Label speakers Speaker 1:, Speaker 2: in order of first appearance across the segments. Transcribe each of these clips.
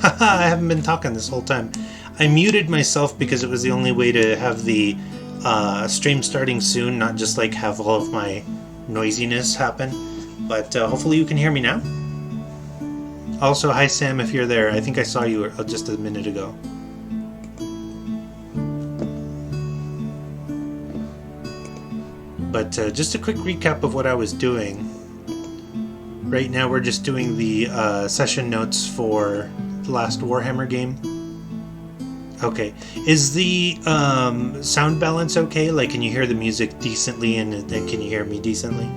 Speaker 1: Haha, I haven't been talking this whole time. I muted myself because it was the only way to have the stream starting soon, not just like have all of my noisiness happen. But hopefully you can hear me now. Also, hi Sam, if you're there. I think I saw you just a minute ago. But just a quick recap of what I was doing. Right now we're just doing the session notes for the last Warhammer game. Okay. Is the sound balance okay? Like, can you hear the music decently and can you hear me decently?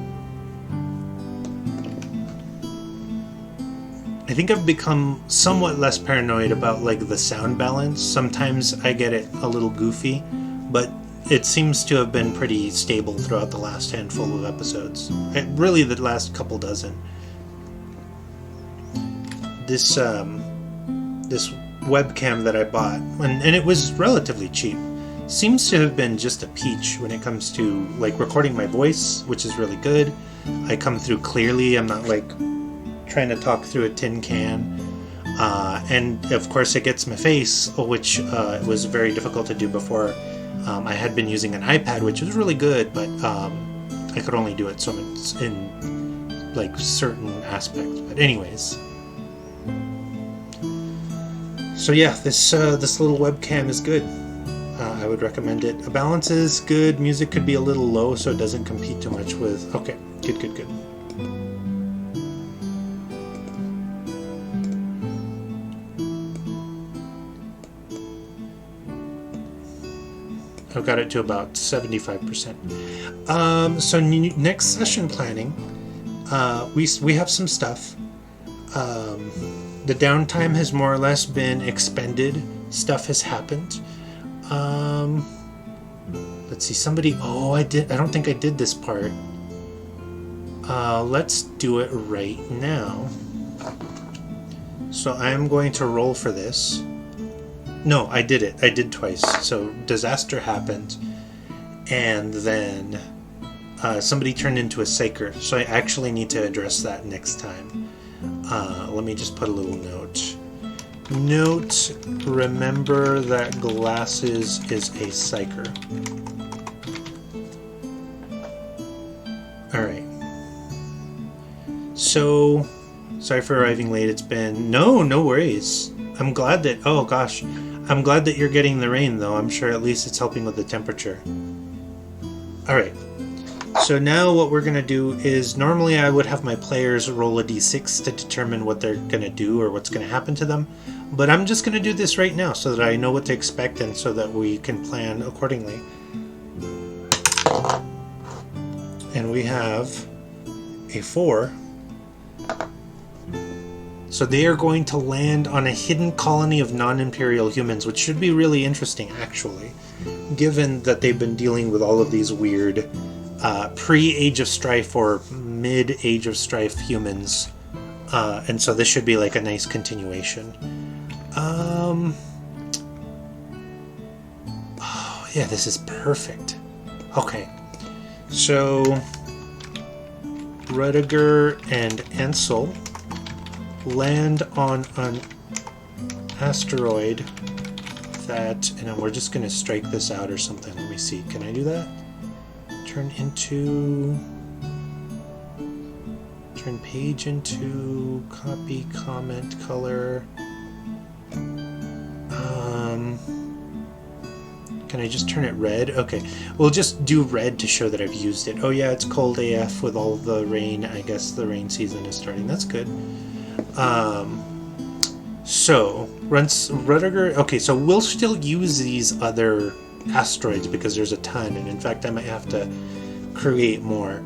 Speaker 1: I think I've become somewhat less paranoid about like the sound balance. Sometimes I get it a little goofy, but it seems to have been pretty stable throughout the last handful of episodes. Really, the last couple dozen. This webcam that I bought, and it was relatively cheap, seems to have been just a peach when it comes to like recording my voice, which is really good. I come through clearly. I'm not like trying to talk through a tin can. And of course it gets my face, which was very difficult to do before. I had been using an iPad, which was really good, but I could only do it so in like certain aspects. But anyways, so yeah, this little webcam is good. I would recommend it. The balance is good. Music could be a little low, so it doesn't compete too much with. Okay, good. I've got it to about 75%. So next session planning, we have some stuff. The downtime has more or less been expended. Stuff has happened. Let's see. Somebody. Oh, I did. I don't think I did this part. Let's do it right now. So I am going to roll for this. No, I did it. I did twice. So disaster happened, and then somebody turned into a psyker. So I actually need to address that next time. Let me just put a little note. Note, remember that Glasses is a psyker. Alright. So, sorry for arriving late. It's been... No worries. I'm glad that... Oh gosh. I'm glad that you're getting the rain, though. I'm sure at least it's helping with the temperature. Alright. So now what we're going to do is, normally I would have my players roll a d6 to determine what they're going to do or what's going to happen to them. But I'm just going to do this right now so that I know what to expect and so that we can plan accordingly. And we have a 4. So they are going to land on a hidden colony of non-imperial humans, which should be really interesting, actually, given that they've been dealing with all of these weird pre-Age of Strife or mid-Age of Strife humans. And so this should be like a nice continuation. Oh, yeah, this is perfect. Okay. So Rudiger and Ansel land on an asteroid that, and then we're just going to strike this out or something. Let me see. Can I do that? Turn page into copy, comment, color. Can I just turn it red? Okay, we'll just do red to show that I've used it. Oh yeah, it's cold AF with all the rain. I guess the rain season is starting. That's good. So Rudiger. Okay, so we'll still use these other asteroids because there's a ton, and in fact I might have to create more.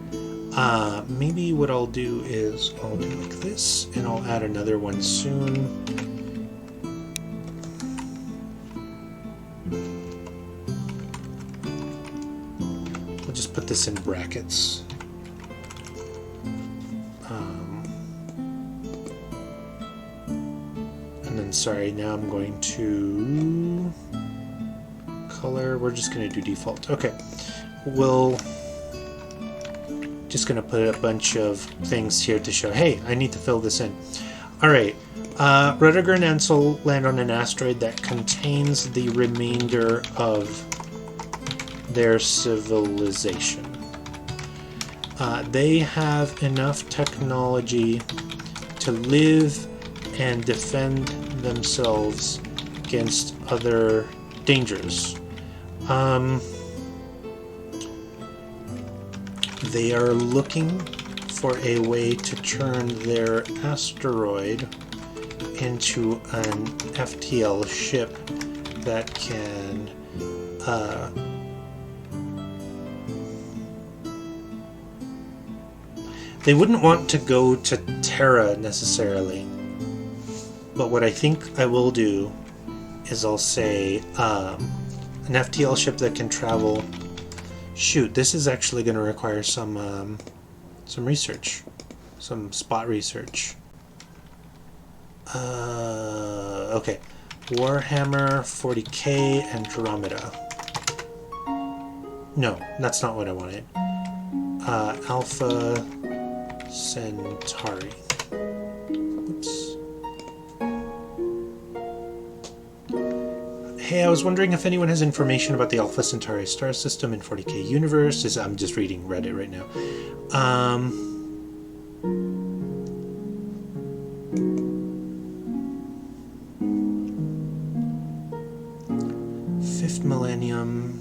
Speaker 1: Maybe what I'll do is I'll do like this, and I'll add another one soon. I'll just put this in brackets. And then, sorry, now I'm going to color. We're just going to do default. Okay. We'll just going to put a bunch of things here to show, hey, I need to fill this in. Alright. Rudiger and Ansel land on an asteroid that contains the remainder of their civilization. They have enough technology to live and defend themselves against other dangers. They are looking for a way to turn their asteroid into an FTL ship that can they wouldn't want to go to Terra necessarily, but what I think I will do is I'll say an FTL ship that can travel. Shoot, this is actually going to require some research, some spot research. Okay, Warhammer 40k Andromeda. No, that's not what I wanted. Alpha Centauri. Oops. Hey, I was wondering if anyone has information about the Alpha Centauri star system in 40k universe. I'm just reading Reddit right now. Fifth millennium,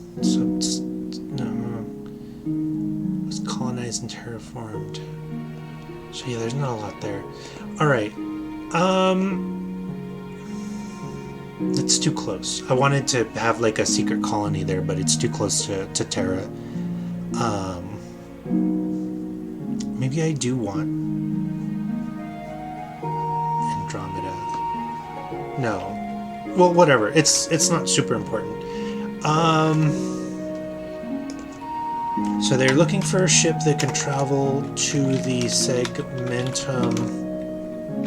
Speaker 1: was colonized and terraformed. So yeah, there's not a lot there. Alright. It's too close. I wanted to have like a secret colony there, but it's too close to Terra. Maybe I do want Andromeda. No. Well, whatever. It's not super important. So they're looking for a ship that can travel to the Segmentum,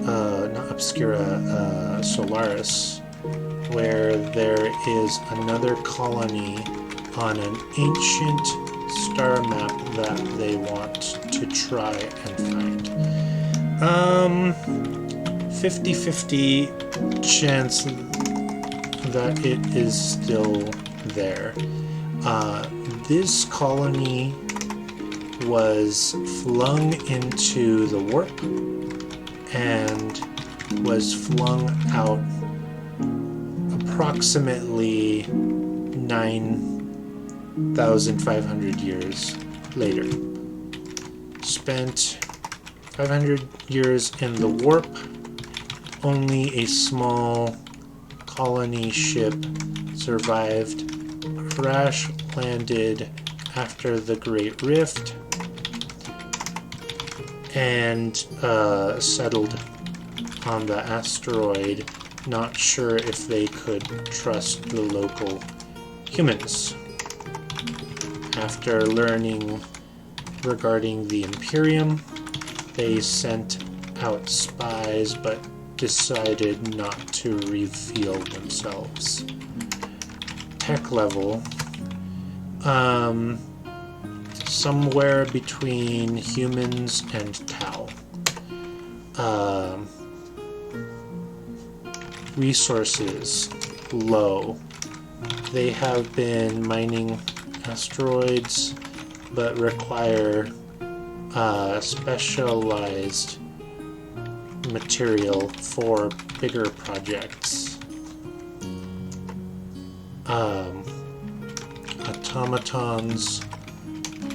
Speaker 1: not Obscura, Solaris, where there is another colony on an ancient star map that they want to try and find. 50-50 chance that it is still there. This colony was flung into the warp and was flung out approximately 9,500 years later. Spent 500 years in the warp. Only a small colony ship survived. Crash landed after the Great Rift and settled on the asteroid. Not sure if they could trust the local humans. After learning regarding the Imperium, they sent out spies but decided not to reveal themselves. Tech level, somewhere between humans and Tau. Resources, low. They have been mining asteroids, but require specialized material for bigger projects. Automatons,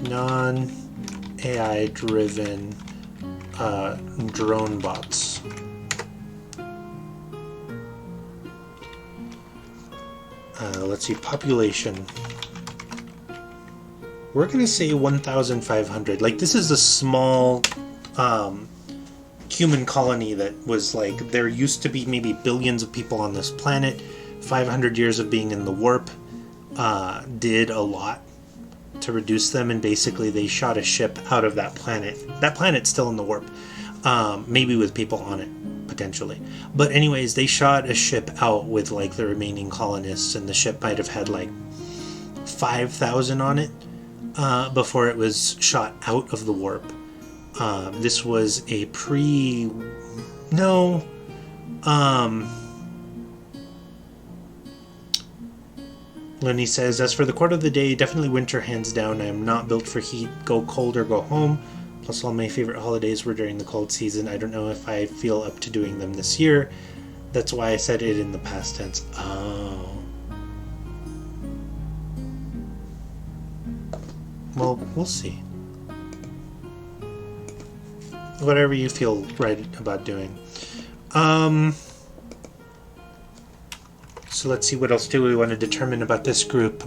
Speaker 1: non-AI driven drone bots. Let's see, population. We're going to say 1,500. Like, this is a small human colony that was like, there used to be maybe billions of people on this planet. 500 years of being in the warp did a lot to reduce them, and basically they shot a ship out of that planet. That planet's still in the warp, maybe with people on it, potentially. But anyways, they shot a ship out with like the remaining colonists, and the ship might have had like 5,000 on it before it was shot out of the warp. This was a No. Lenny says, as for the quote of the day, definitely winter hands down. I am not built for heat. Go cold or go home. Plus, all my favorite holidays were during the cold season. I don't know if I feel up to doing them this year. That's why I said it in the past tense. Oh. Well, we'll see. Whatever you feel right about doing. So let's see, what else do we want to determine about this group?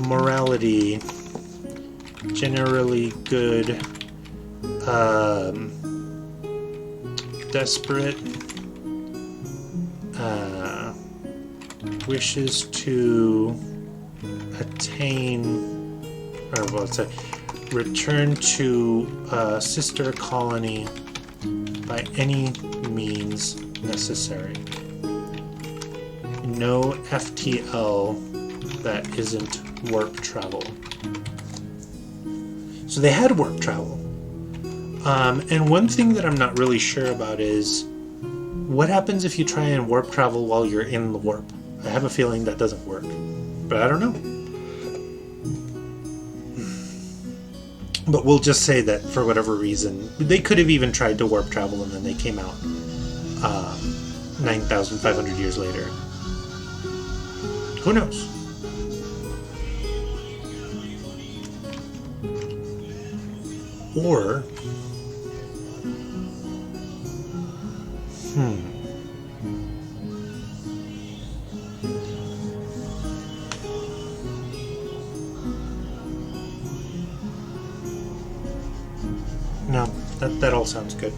Speaker 1: Morality. Generally good. Desperate. Wishes to attain, or what's it? Return to a sister colony by any means necessary. No FTL that isn't warp travel. So they had warp travel. And one thing that I'm not really sure about is what happens if you try and warp travel while you're in the warp? I have a feeling that doesn't work, but I don't know. But we'll just say that for whatever reason, they could have even tried to warp travel and then they came out 9,500 years later. Who knows? Or, no, that all sounds good.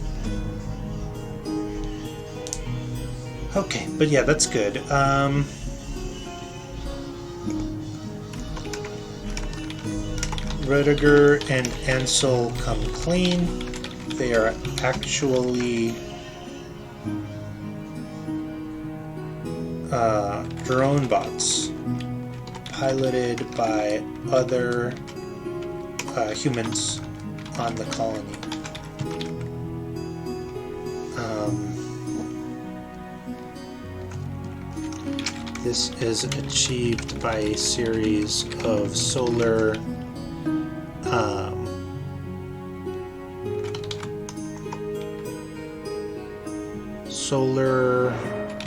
Speaker 1: Okay, but yeah, that's good. Rudiger and Ansel come clean. They are actually drone bots piloted by other humans on the colony. This is achieved by a series of solar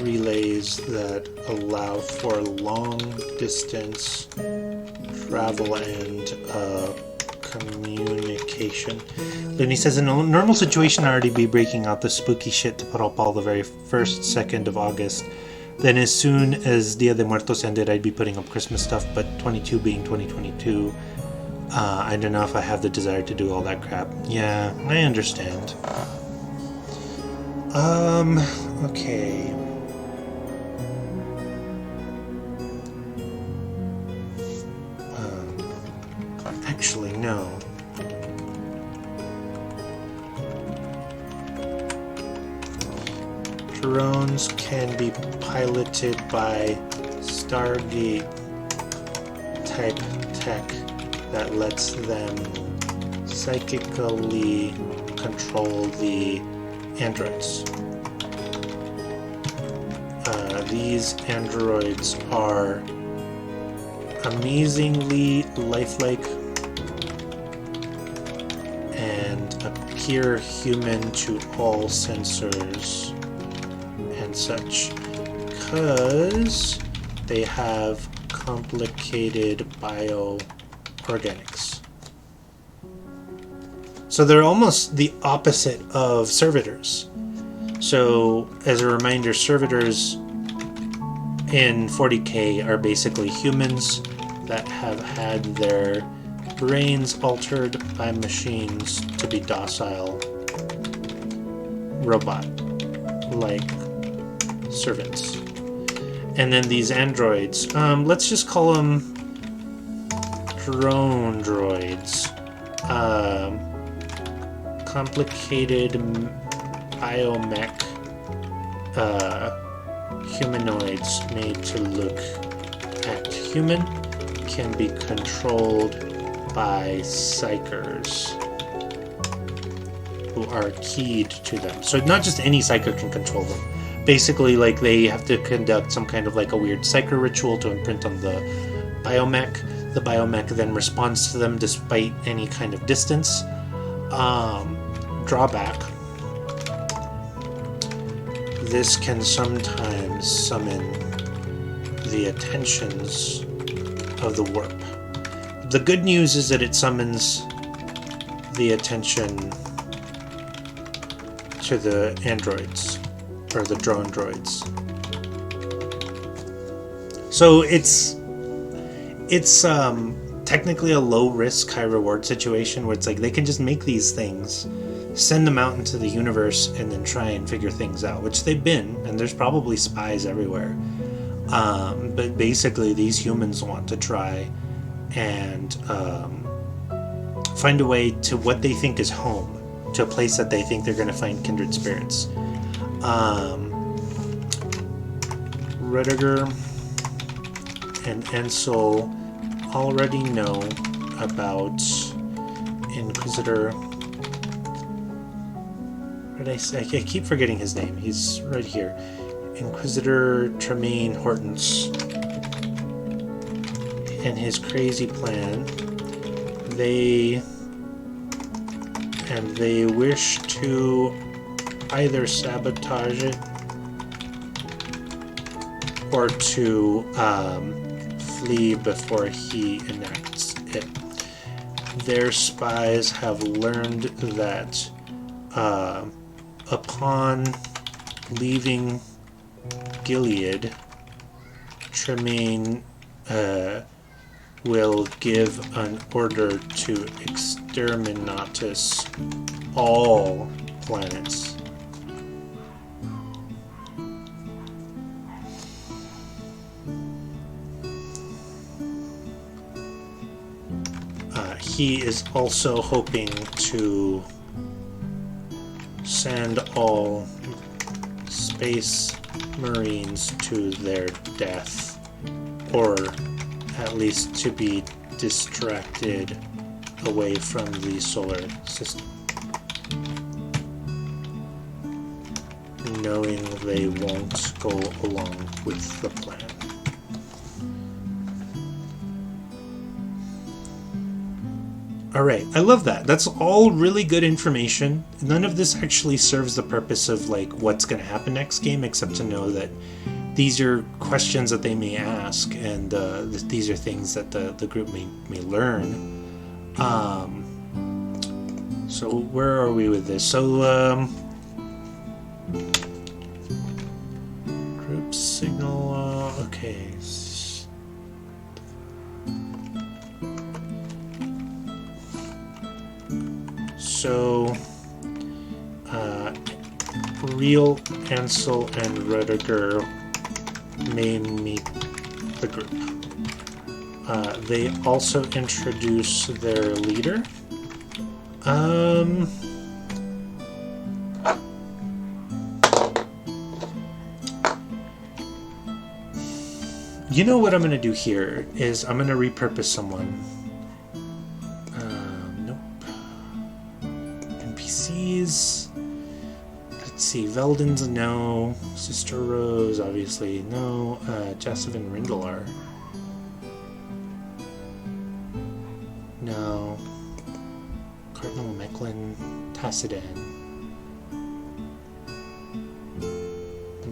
Speaker 1: relays that allow for long distance travel and communication. Looney says, in a normal situation, I'd already be breaking out the spooky shit to put up all the very first, 2nd of August. Then as soon as Dia de Muertos ended, I'd be putting up Christmas stuff, but 22 being 2022, I don't know if I have the desire to do all that crap. Yeah, I understand. Okay. Actually, no. Drones can be piloted by Stargate type tech that lets them psychically control the androids. These androids are amazingly lifelike and appear human to all sensors and such, because they have complicated bioorganics. So they're almost the opposite of servitors. So, as a reminder, servitors in 40K are basically humans that have had their brains altered by machines to be docile, robot-like servants. And then these androids, let's just call them drone droids. Complicated biomech humanoids made to look act human, can be controlled by psychers. who are keyed to them. So not just any psyker can control them. Basically, like, they have to conduct some kind of like a weird psyker ritual to imprint on the biomech. The biomech then responds to them despite any kind of distance. Drawback. This can sometimes summon the attentions of the warp. The good news is that it summons the attention to the androids, or the drone droids. So it's technically a low-risk, high-reward situation where it's like they can just make these things, send them out into the universe, and then try and figure things out, which they've been, and there's probably spies everywhere. But basically, these humans want to try and find a way to what they think is home, to a place that they think they're going to find kindred spirits. Rudiger and Ansel already know about Inquisitor. What did I say? I keep forgetting his name. He's right here. Inquisitor Tremaine Hortense and his crazy plan. They wish to either sabotage it or to flee before he enacts it. Their spies have learned that upon leaving Gilead, Tremaine will give an order to exterminatus all planets. He is also hoping to send all space marines to their death, or at least to be distracted away from the solar system, knowing they won't go along with the plan. Alright, I love that. That's all really good information. None of this actually serves the purpose of like what's going to happen next game, except to know that these are questions that they may ask, and these are things that the group may learn. So where are we with this? So group signal. Okay. So, Real, Ansel, and Rudiger may meet the group. They also introduce their leader. You know what I'm going to do here is I'm going to repurpose someone. Let's see, Veldon's a no. Sister Rose, obviously, no. Jasvin Rindelar. No. Cardinal Mechlin Tacidan.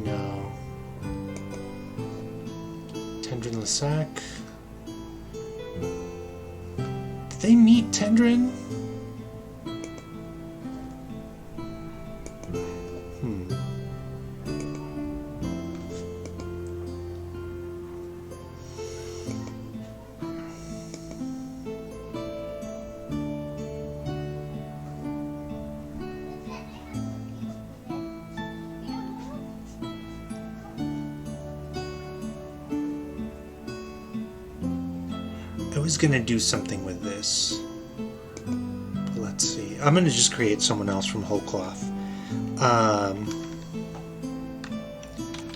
Speaker 1: No. Tendrin Lasac. Did they meet Tendrin? I was gonna do something with this. Let's see. I'm gonna just create someone else from whole cloth.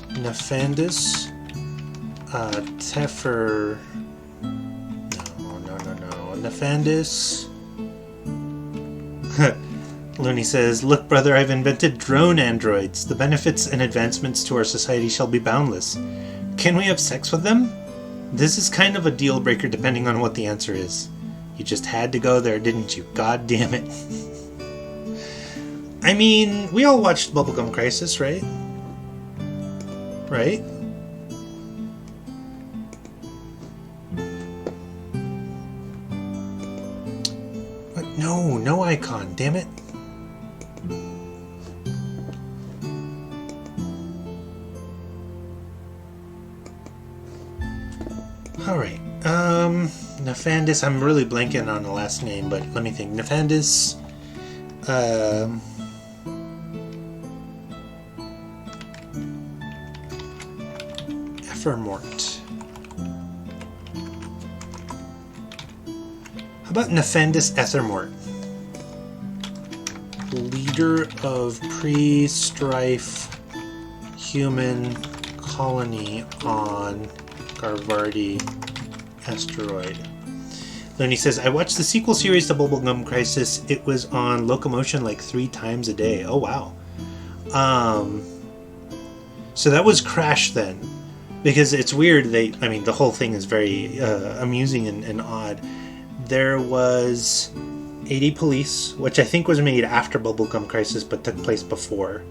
Speaker 1: Nefandis, Tefer. No. Nefandis, Looney says, "Look, brother, I've invented drone androids. The benefits and advancements to our society shall be boundless. Can we have sex with them? This is kind of a deal breaker depending on what the answer is. You just had to go there, didn't you? God damn it." I mean, we all watched Bubblegum Crisis, right? Right? What? No, no icon, damn it. Alright, Nefandis, I'm really blanking on the last name, but let me think. Nefandis, Ethermort. How about Nefandis Ethermort? Leader of pre-strife human colony on Garvardi asteroid. Looney says, "I watched the sequel series to Bubblegum Crisis. It was on Locomotion like 3 times a day." Oh wow. So that was Crash then, because it's weird. The whole thing is very amusing and odd. There was 80 Police, which I think was made after Bubblegum Crisis, but took place before.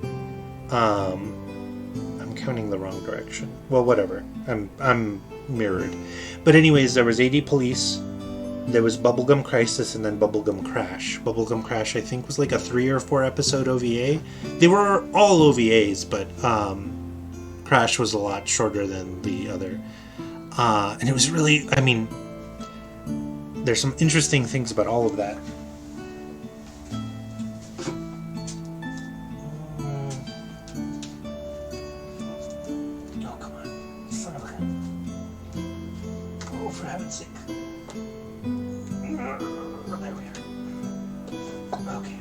Speaker 1: I'm counting the wrong direction. Well, whatever. I'm mirrored. But anyways, there was 80 Police, there was Bubblegum Crisis, and then Bubblegum Crash. Bubblegum Crash, I think, was like a 3 or 4 episode OVA. They were all OVAs, but Crash was a lot shorter than the other. And it was really, there's some interesting things about all of that. For heaven's sake. There we are. Okay.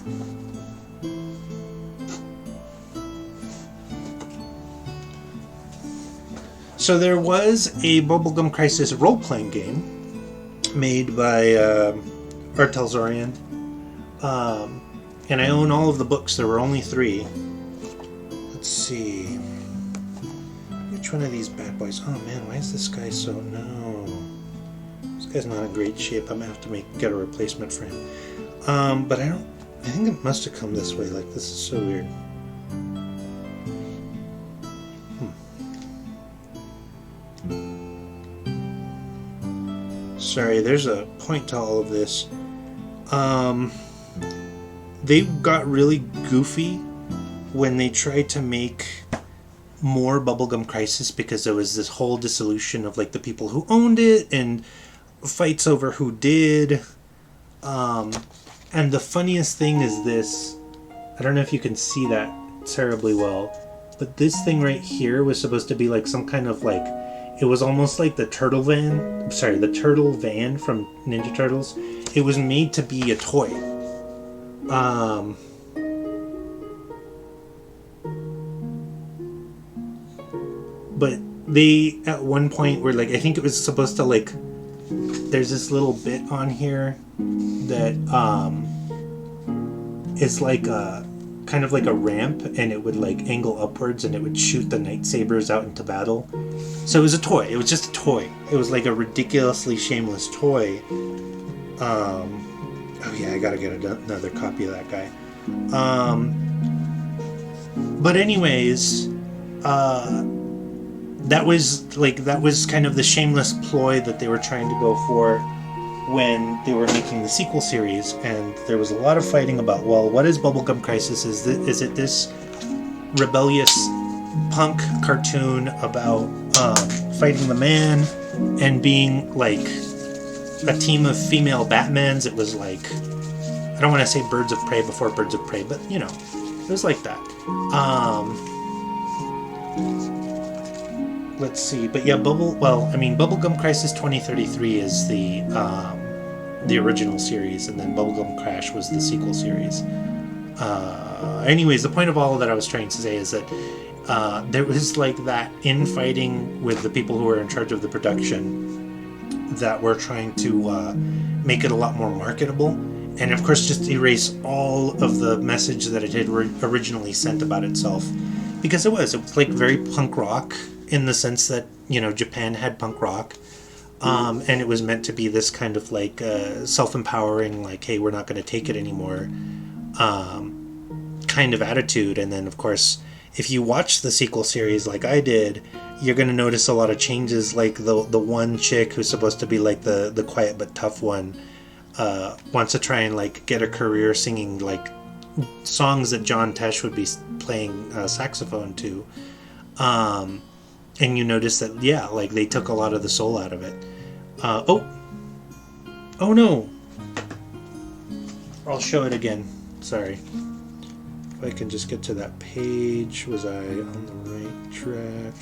Speaker 1: So there was a Bubblegum Crisis role-playing game made by Art Talzorian. And I own all of the books. There were only 3. Let's see. Which one of these bad boys? Oh man, why is this guy so... No. This guy's not in great shape. I'm gonna have to get a replacement for him. But I think it must have come this way. Like, this is so weird. Sorry, there's a point to all of this. They got really goofy when they tried to make more Bubblegum Crisis, because there was this whole dissolution of like the people who owned it and fights over who did. And the funniest thing is this. I don't know if you can see that terribly well, but this thing right here was supposed to be like some kind of like, it was almost like the turtle van. Sorry, the turtle van from Ninja Turtles. It was made to be a toy. But they at one point were like, I think it was supposed to like, there's this little bit on here that is like a kind of like a ramp, and it would like angle upwards and it would shoot the lightsabers out into battle. So it was a toy. It was just a toy. It was like a ridiculously shameless toy. Oh yeah, I gotta get another copy of that guy. But anyways, that was kind of the shameless ploy that they were trying to go for when they were making the sequel series, and there was a lot of fighting about, well, what is Bubblegum Crisis? Is it this rebellious punk cartoon about fighting the man and being like a team of female Batmans? It was like, I don't want to say Birds of Prey before Birds of Prey, but you know, it was like that. Let's see, but yeah, Bubblegum Crisis 2033 is the original series, and then Bubblegum Crash was the sequel series. Anyways, the point of all that I was trying to say is that there was like that infighting with the people who were in charge of the production that were trying to make it a lot more marketable, and of course just erase all of the message that it had originally sent about itself, because it was like very punk rock in the sense that, you know, Japan had punk rock, and it was meant to be this kind of like self-empowering, like, hey, we're not going to take it anymore, kind of attitude. And then of course, if you watch the sequel series like I did, you're going to notice a lot of changes. Like the one chick who's supposed to be like the quiet but tough one, wants to try and like get a career singing like songs that John Tesh would be playing saxophone to, and you notice that, yeah, like they took a lot of the soul out of it. Oh no, I'll show it again, sorry. If I can just get to that page. Was I on the right track?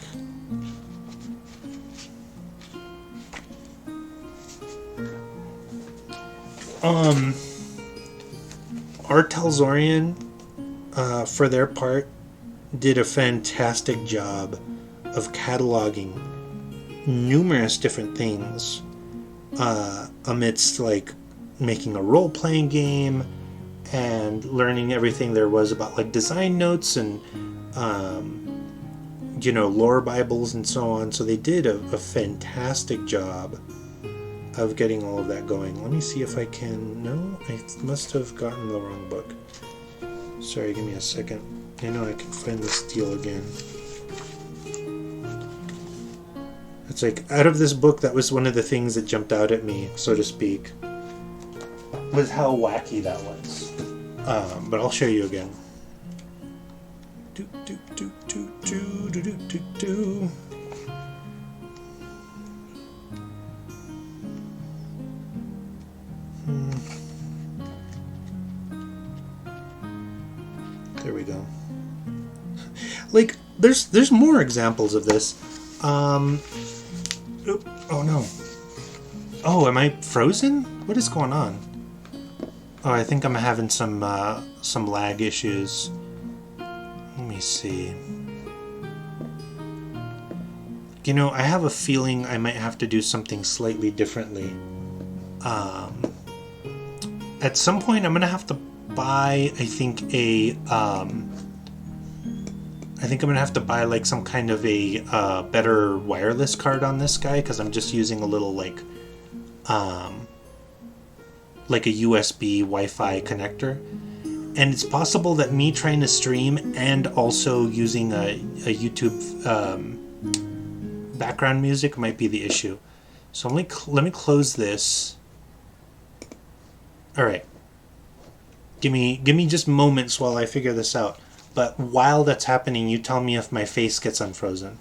Speaker 1: Art Talzorian, for their part, did a fantastic job of cataloging numerous different things, amidst like making a role-playing game and learning everything there was about like design notes and you know, lore bibles and so on. So they did a fantastic job of getting all of that going. Let me see if I can... No, I must have gotten the wrong book. Sorry, give me a second. I know I can find this deal again. It's like, out of this book, that was one of the things that jumped out at me, so to speak, was how wacky that was. But I'll show you again. Do, do, do, do, do, do, do, do, do. There we go. Like, there's more examples of this. Oh no. Oh, am I frozen? What is going on? Oh, I think I'm having some lag issues. Let me see. You know, I have a feeling I might have to do something slightly differently. At some point, I'm gonna have to buy, I think I'm gonna have to buy like some kind of a better wireless card on this guy, because I'm just using a little like a USB Wi-Fi connector, and it's possible that me trying to stream and also using a YouTube background music might be the issue. So let me close this. All right. Give me just moments while I figure this out. But while that's happening, you tell me if my face gets unfrozen.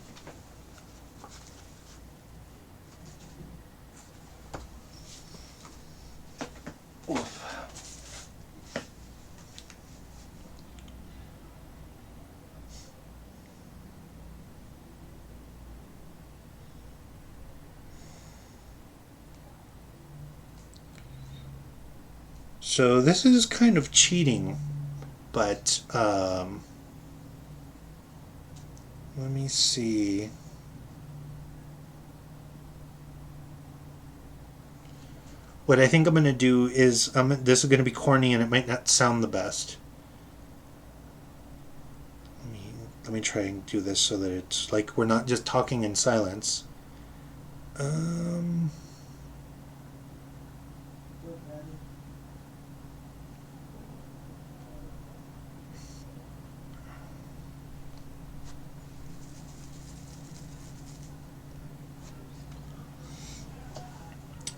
Speaker 1: So this is kind of cheating, but let me see. What I think I'm going to do is, this is going to be corny and it might not sound the best. Let me try and do this so that it's like we're not just talking in silence.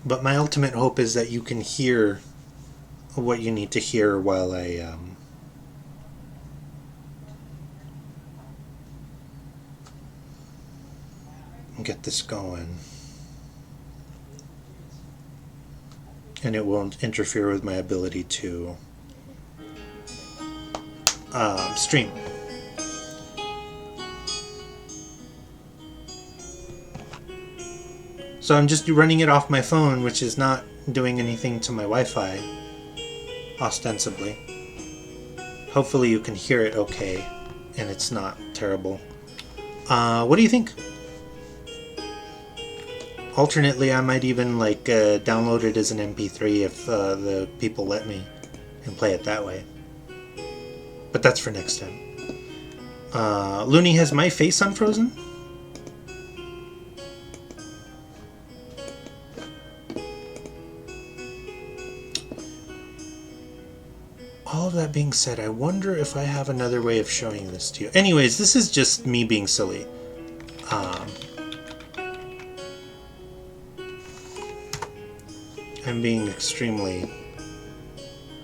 Speaker 1: But my ultimate hope is that you can hear what you need to hear while I get this going. And it won't interfere with my ability to stream. So I'm just running it off my phone, which is not doing anything to my Wi-Fi, ostensibly. Hopefully you can hear it okay, and it's not terrible. What do you think? Alternately, I might even like download it as an MP3 if the people let me, and play it that way. But that's for next time. Looney has my face unfrozen. All of that being said, I wonder if I have another way of showing this to you. Anyways, this is just me being silly. I'm being extremely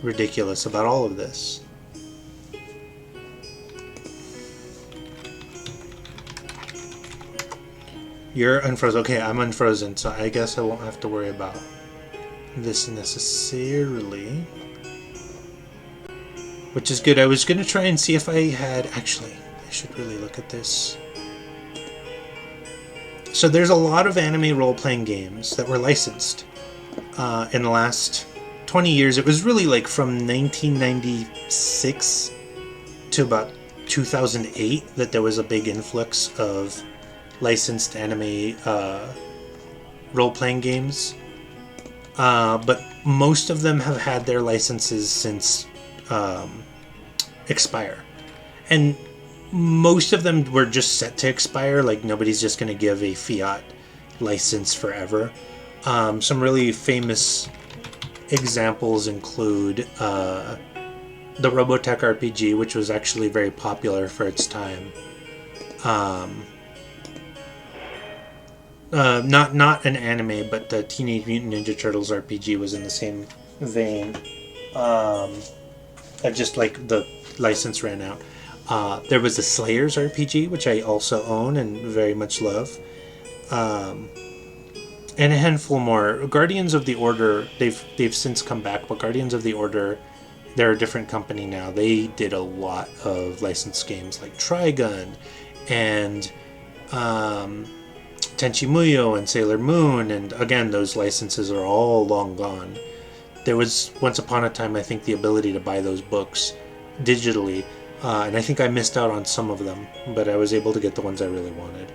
Speaker 1: ridiculous about all of this. You're unfrozen. Okay, I'm unfrozen, so I guess I won't have to worry about this necessarily. Which is good. I was going to try and see if I had... Actually, I should really look at this. So there's a lot of anime role-playing games that were licensed in the last 20 years. It was really like from 1996 to about 2008 that there was a big influx of licensed anime role-playing games. But most of them have had their licenses since... expire, and most of them were just set to expire. Like, nobody's just going to give a fiat license forever. Some really famous examples include the Robotech RPG, which was actually very popular for its time. Not an anime, but the Teenage Mutant Ninja Turtles RPG was in the same vein. Just like the license ran out. There was the Slayers RPG, which I also own and very much love. And a handful more. Guardians of the Order, they've since come back, but Guardians of the Order, they're a different company now. They did a lot of licensed games like Trigun and Tenchi Muyo and Sailor Moon, and again, those licenses are all long gone. There was, once upon a time, I think, the ability to buy those books digitally, and I think I missed out on some of them, but I was able to get the ones I really wanted.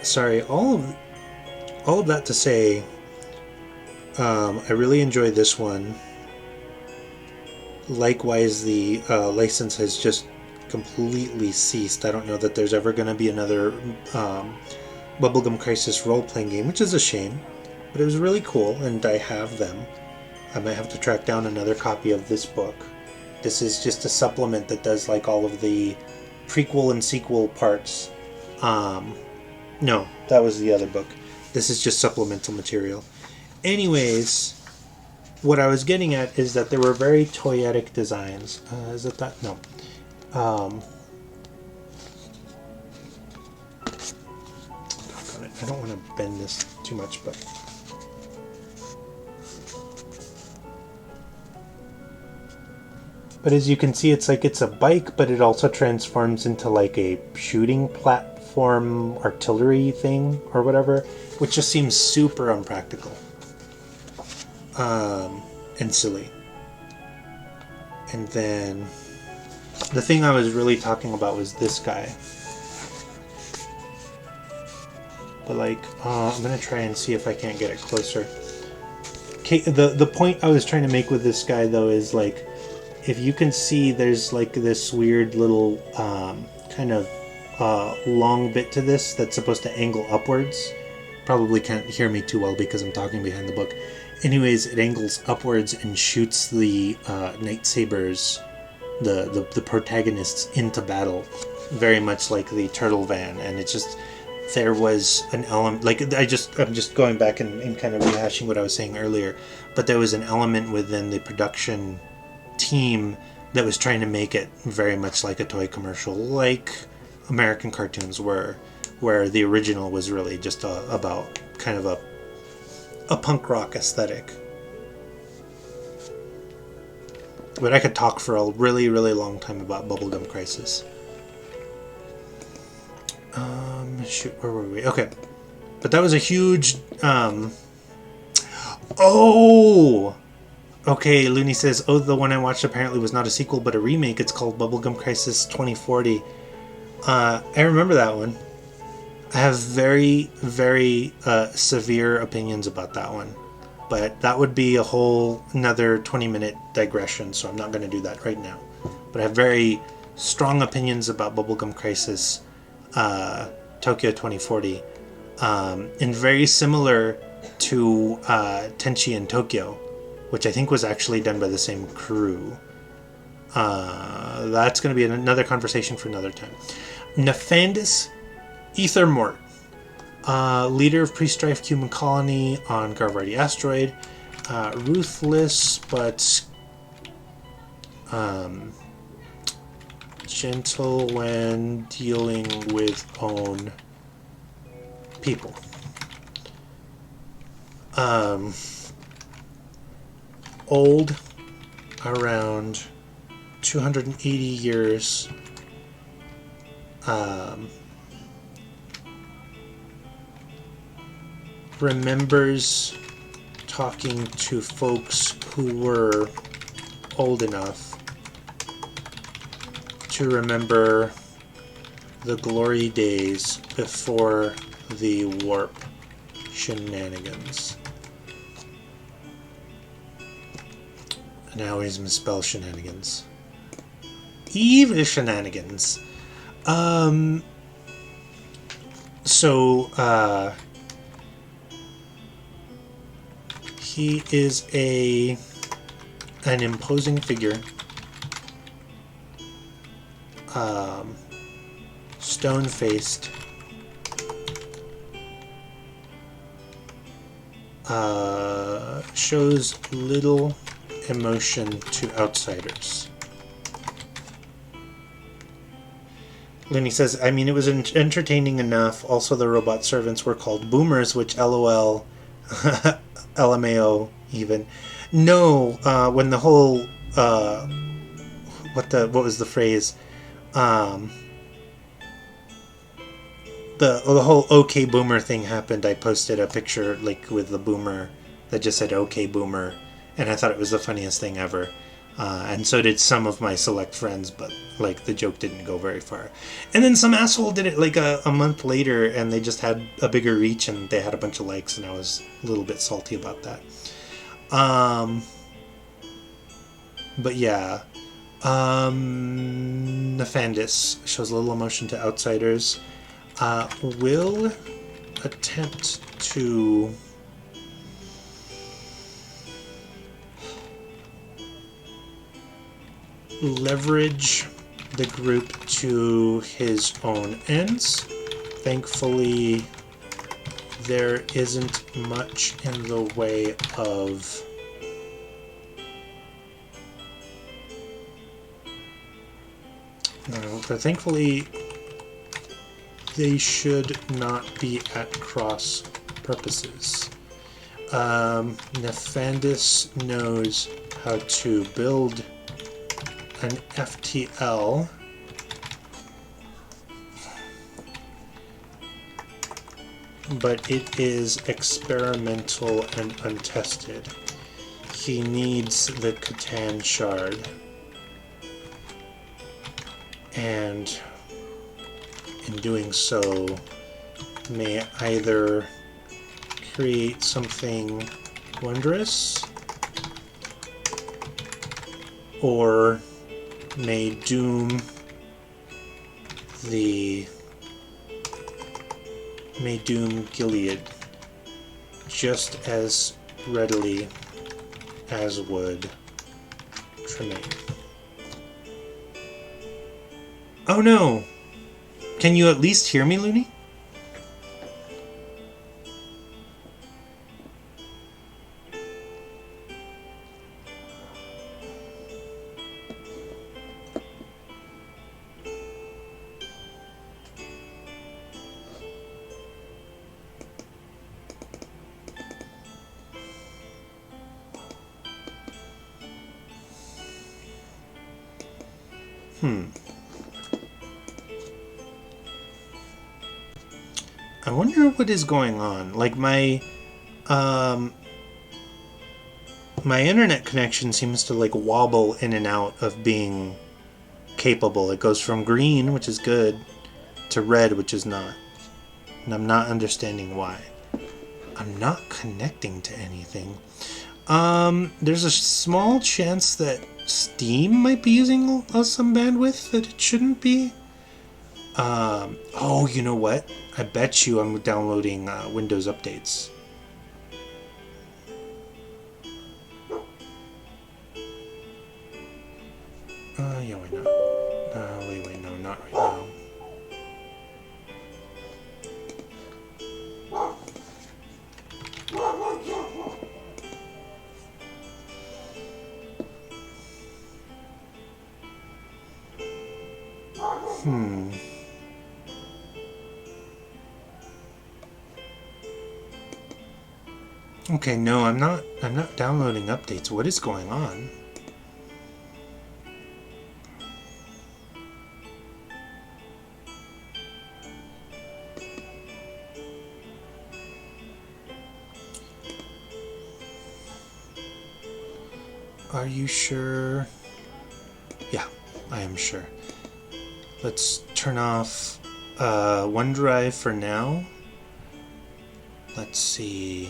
Speaker 1: Sorry, all of that to say, I really enjoyed this one. Likewise, the license has just completely ceased. I don't know that there's ever going to be another Bubblegum Crisis role-playing game, which is a shame, but it was really cool, and I have them. I might have to track down another copy of this book. This is just a supplement that does like all of the prequel and sequel parts. No, that was the other book. This is just supplemental material. Anyways, what I was getting at is that there were very toyetic designs. Is it that? No. I don't want to bend this too much, but... But as you can see, it's like it's a bike, but it also transforms into like a shooting platform artillery thing or whatever, which just seems super unpractical and silly. And then the thing I was really talking about was this guy. But like, I'm gonna try and see if I can't get it closer. Okay, the point I was trying to make with this guy though is like, if you can see, there's like this weird little kind of long bit to this that's supposed to angle upwards. Probably can't hear me too well because I'm talking behind the book. Anyways, it angles upwards and shoots the lightsabers, the protagonists, into battle, very much like the Turtle Van. And it's just, there was an element, like I'm just going back and kind of rehashing what I was saying earlier, but there was an element within the production team that was trying to make it very much like a toy commercial, like American cartoons were, where the original was really just about kind of a punk rock aesthetic. But I could talk for a really, really long time about Bubblegum Crisis. Shoot, where were we? Okay. But that was a huge, Oh! Okay, Looney says, oh, the one I watched apparently was not a sequel, but a remake. It's called Bubblegum Crisis 2040. I remember that one. I have very, very severe opinions about that one. But that would be a whole another 20-minute digression, so I'm not going to do that right now. But I have very strong opinions about Bubblegum Crisis Tokyo 2040. And very similar to Tenchi in Tokyo, which I think was actually done by the same crew. That's going to be another conversation for another time. Nefandis Ethermort, leader of pre-strife human colony on Garvardi asteroid, ruthless but gentle when dealing with own people. Old, around 280 years. Remembers talking to folks who were old enough to remember the glory days before the warp shenanigans. And I always misspell shenanigans. Evil shenanigans. He is an imposing figure. Stone-faced. Shows little emotion to outsiders. Looney says, I mean, it was entertaining enough. Also, the robot servants were called boomers, which LOL, LMAO even. No, when the whole, what was the phrase? The whole OK Boomer thing happened. I posted a picture like with the boomer that just said OK Boomer, and I thought it was the funniest thing ever. And so did some of my select friends, but like the joke didn't go very far. And then some asshole did it like a month later, and they just had a bigger reach and they had a bunch of likes, and I was a little bit salty about that. But yeah, Nefandis shows little emotion to outsiders. Will attempt to leverage the group to his own ends. Thankfully, there isn't much in the way of but thankfully they should not be at cross purposes. Nefandis knows how to build an FTL but it is experimental and untested. He needs the Catan shard, and in doing so may either create something wondrous or may doom Gilead just as readily as would Tremaine. Oh no! Can you at least hear me, Looney? I wonder what is going on. Like my internet connection seems to like wobble in and out of being capable. It goes from green, which is good, to red, which is not. and I'm not understanding why. I'm not connecting to anything. There's a small chance that Steam might be using some bandwidth that it shouldn't be. Oh, you know what? I bet you I'm downloading Windows updates. Yeah, why not? Wait, no, not right now. Okay, no, I'm not downloading updates. What is going on? Are you sure? Yeah, I am sure. Let's turn off OneDrive for now. Let's see.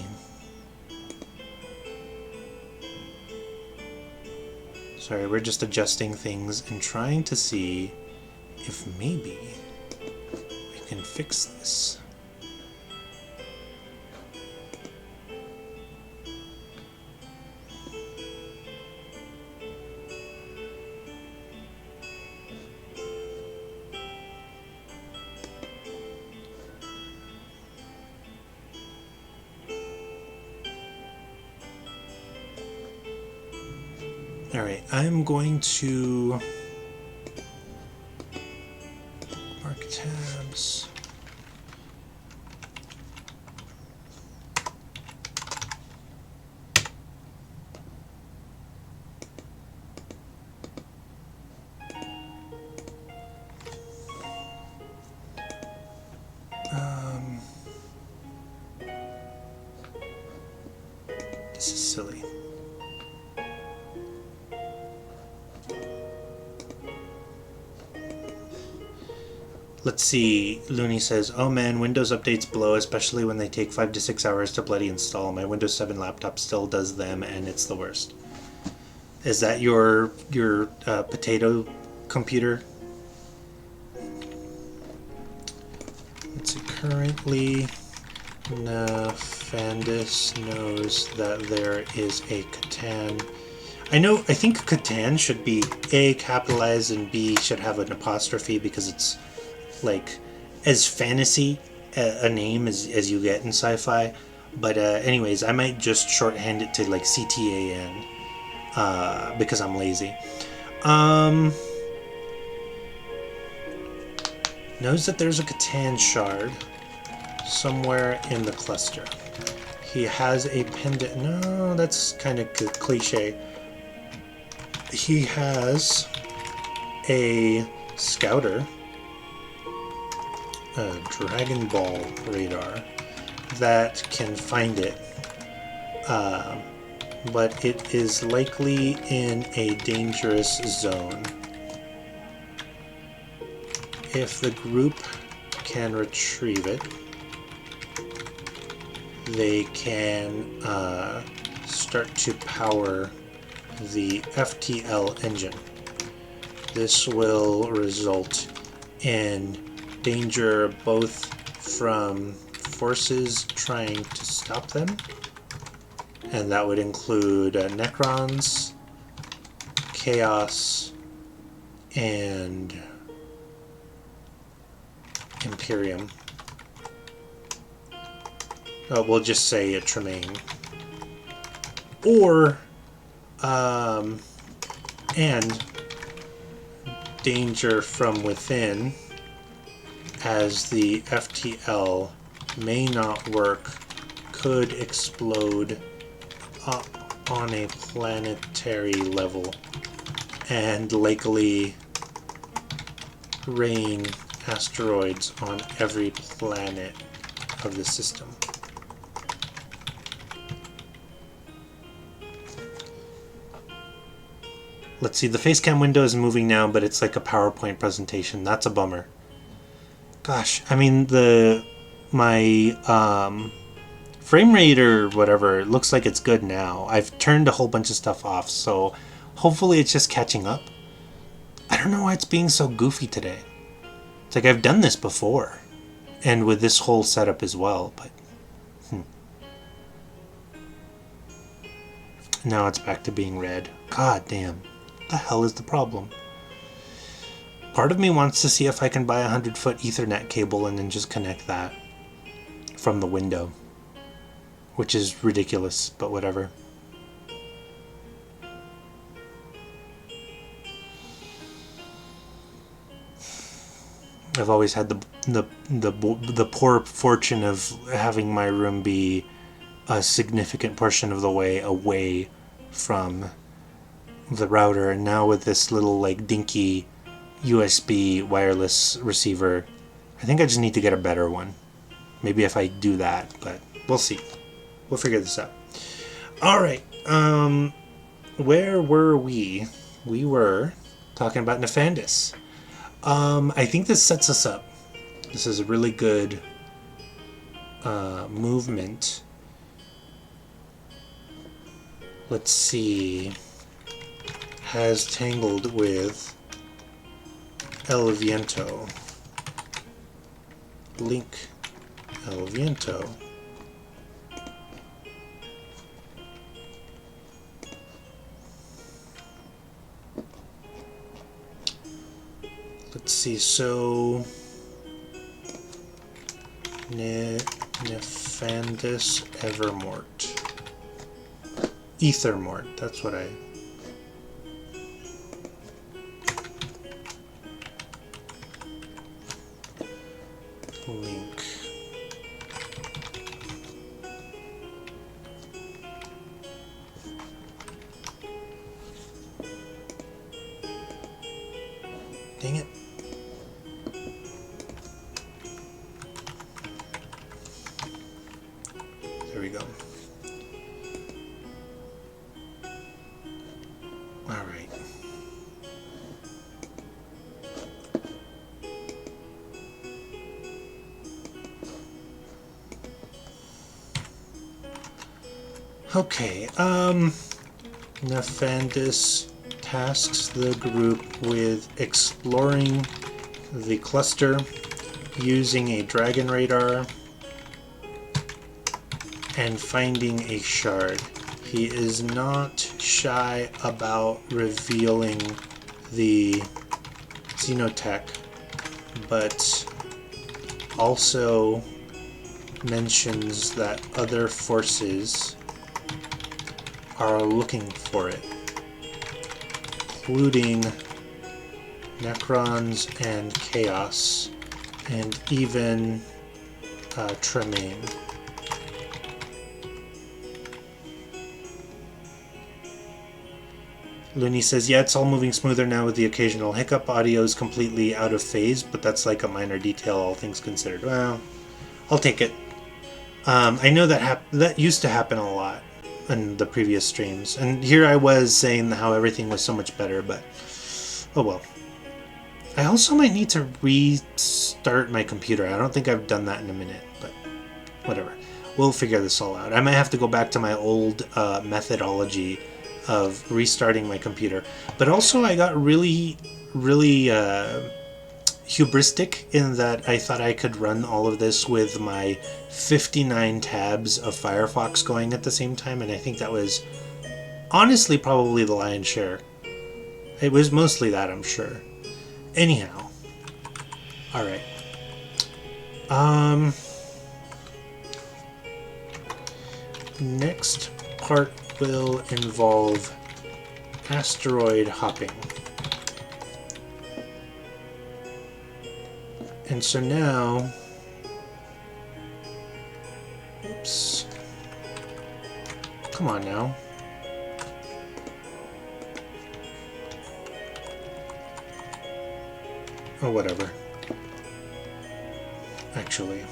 Speaker 1: Sorry, we're just adjusting things and trying to see if maybe we can fix this. Alright, I'm going to mark tabs. This is silly. Let's see, Looney says, oh man, Windows updates blow, especially when they take 5 to 6 hours to bloody install. My Windows 7 laptop still does them, and it's the worst. Is that your potato computer? Let's see, currently, Nefandis knows that there is a Catan. I think Catan should be A, capitalized, and B, should have an apostrophe because it's like as fantasy a name as you get in sci-fi, but anyways, I might just shorthand it to like CTAN because I'm lazy. Knows that there's a Catan shard somewhere in the cluster. He has a pendant. No, that's kind of cliche. He has a scouter, a Dragon Ball radar that can find it, but it is likely in a dangerous zone. If the group can retrieve it, they can start to power the FTL engine. This will result in danger both from forces trying to stop them, and that would include Necrons, Chaos, and Imperium. We'll just say a Tremaine. Or, and danger from within, as the FTL may not work, could explode up on a planetary level and likely rain asteroids on every planet of the system. Let's see, the Facecam window is moving now, but it's like a PowerPoint presentation. That's a bummer. Gosh, I mean, the my frame rate or whatever looks like it's good now. I've turned a whole bunch of stuff off, so hopefully it's just catching up. I don't know why it's being so goofy today. It's like I've done this before, and with this whole setup as well, but now it's back to being red. God damn. What the hell is the problem? Part of me wants to see if I can buy a 100-foot Ethernet cable and then just connect that from the window, which is ridiculous, but whatever. I've always had the poor fortune of having my room be a significant portion of the way away from the router, and now with this little like dinky USB wireless receiver, I think I just need to get a better one. Maybe if I do that, but we'll see. We'll figure this out. Alright, where were we? We were talking about Nefandis. I think this sets us up. This is a really good movement. Let's see. Has tangled with El Viento. Link El Viento. Let's see, so Nefandis Evermort. Ethermort, that's what I... Link. Dang it. There we go. All right. Okay, Nefandis tasks the group with exploring the cluster using a dragon radar and finding a shard. He is not shy about revealing the Xenotech, but also mentions that other forces are looking for it, including Necrons and Chaos, and even Tremaine. Looney says, yeah, it's all moving smoother now with the occasional hiccup. Audio is completely out of phase, but that's like a minor detail, all things considered. Well, I'll take it. I know that used to happen a lot in the previous streams, and here I was saying how everything was so much better, but oh well. I also might need to restart my computer. I don't think I've done that in a minute, but whatever. We'll figure this all out. I might have to go back to my old methodology of restarting my computer. But also I got really hubristic in that I thought I could run all of this with my 59 tabs of Firefox going at the same time, and I think that was honestly probably the lion's share. It was mostly that, I'm sure. Anyhow. Alright. Next part will involve asteroid hopping. And so now, oops, come on now. Oh, whatever. Actually.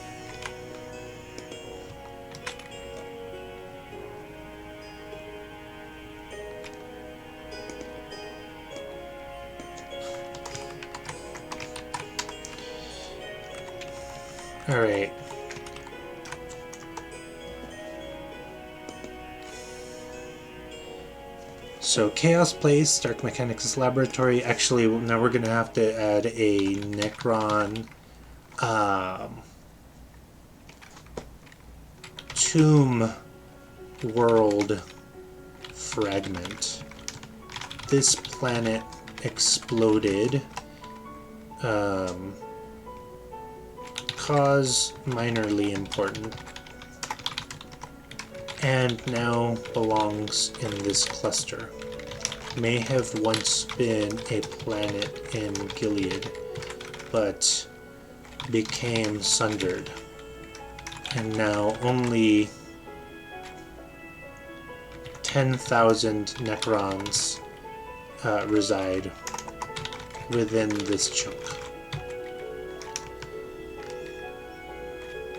Speaker 1: Alright. So Chaos Place, Dark Mechanics Laboratory. Actually, now we're going to have to add a Necron Tomb World fragment. This planet exploded. Cause minorly important. And now belongs in this cluster. May have once been a planet in Gilead, but became sundered. And now only 10,000 Necrons reside within this chunk.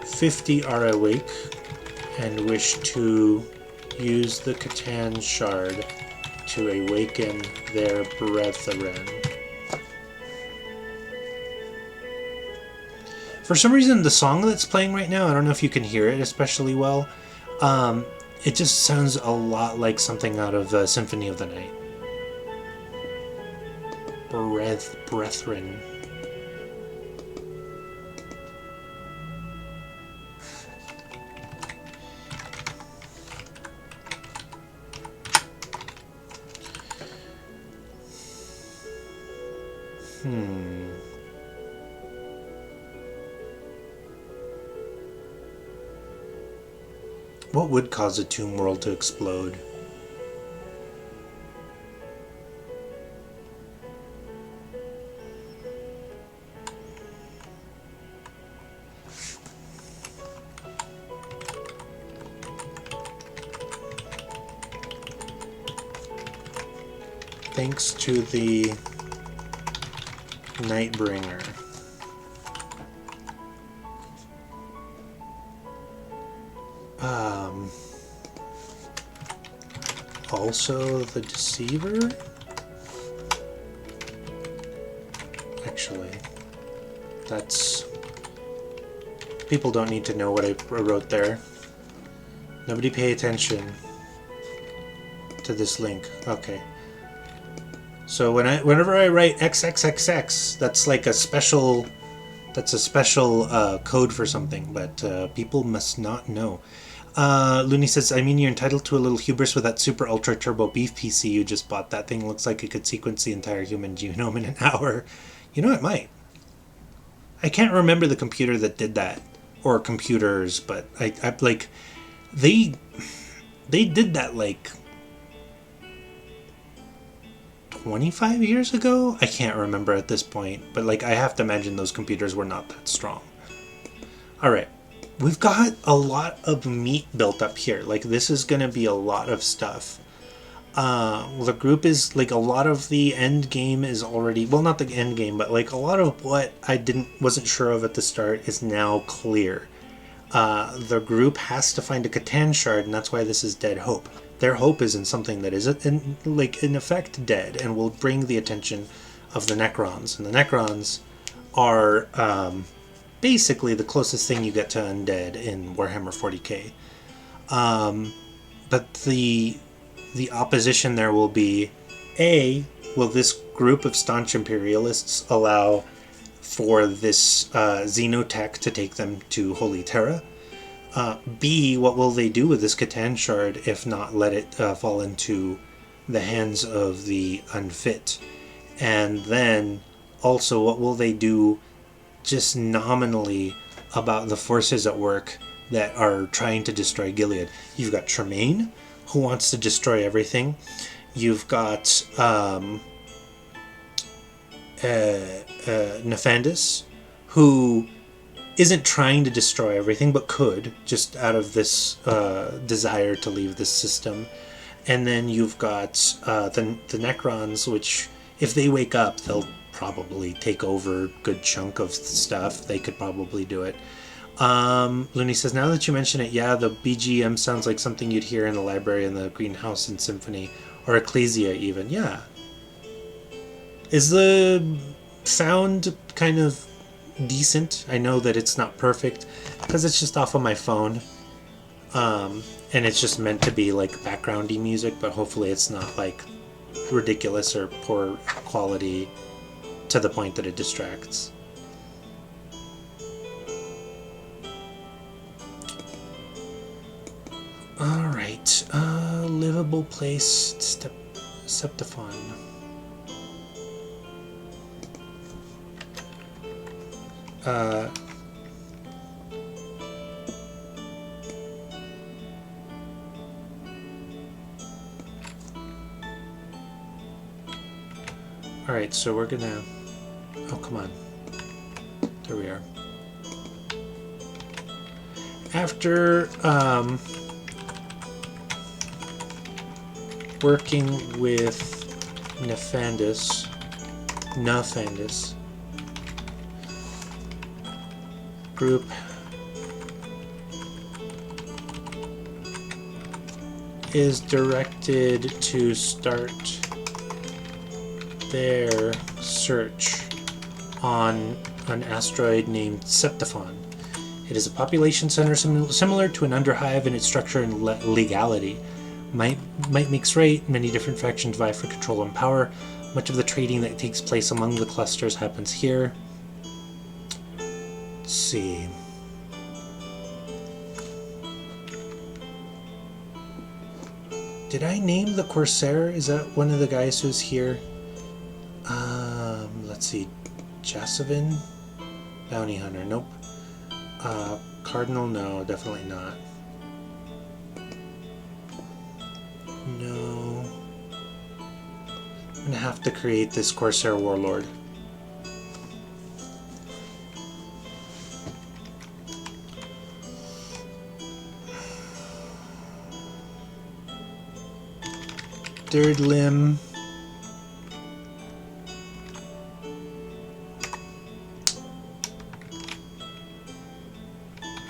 Speaker 1: 50 are awake and wish to use the Catan Shard to awaken their brethren. For some reason, the song that's playing right now, I don't know if you can hear it especially well, it just sounds a lot like something out of Symphony of the Night. Brethren. What would cause a tomb world to explode? Thanks to the Nightbringer. Also the Deceiver? Actually, that's... People don't need to know what I wrote there. Nobody pay attention to this link. Okay. So whenever I write XXXX, that's like a special... That's a special code for something, but people must not know. Looney says, I mean, you're entitled to a little hubris with that super ultra turbo beef PC you just bought. That thing looks like it could sequence the entire human genome in an hour. You know, it might. I can't remember the computer that did that, or computers, but I like, they did that like 25 years ago? I can't remember at this point, but like, I have to imagine those computers were not that strong. Alright. We've got a lot of meat built up here. Like, this is going to be a lot of stuff. The group is, like, a lot of the end game is already... Well, not the end game, but, like, a lot of what I wasn't sure of at the start is now clear. The group has to find a Catan Shard, and that's why this is Dead Hope. Their hope is in something that is, in effect, dead, and will bring the attention of the Necrons. And the Necrons are... basically the closest thing you get to undead in Warhammer 40k. But the opposition there will be, A, will this group of staunch imperialists allow for this xenotech to take them to Holy Terra? B, what will they do with this Catan Shard if not let it fall into the hands of the unfit? And then also, what will they do just nominally about the forces at work that are trying to destroy Gilead? You've got Tremaine, who wants to destroy everything. You've got Nefandis, who isn't trying to destroy everything, but could, just out of this desire to leave this system. And then you've got the Necrons, which, if they wake up, they'll probably take over a good chunk of stuff. They could probably do it. Looney says, now that you mention it, yeah, the BGM sounds like something you'd hear in the library in the Greenhouse and Symphony, or Ecclesia even. Yeah. Is the sound kind of decent? I know that it's not perfect, because it's just off of my phone. And it's just meant to be like backgroundy music, but hopefully it's not like ridiculous or poor quality to the point that it distracts. Alright, livable place, Septiphon. Alright, so we're gonna... Oh, come on. There we are. After, working with Nefandus, group is directed to start their search on an asteroid named Septiphon. It is a population center similar to an underhive in its structure and legality. Might makes right, many different factions vie for control and power. Much of the trading that takes place among the clusters happens here. Let's see. Did I name the Corsair? Is that one of the guys who's here? Let's see. Jasavin? Bounty Hunter, nope. Cardinal, no, definitely not. No. I'm gonna have to create this Corsair Warlord. Third limb.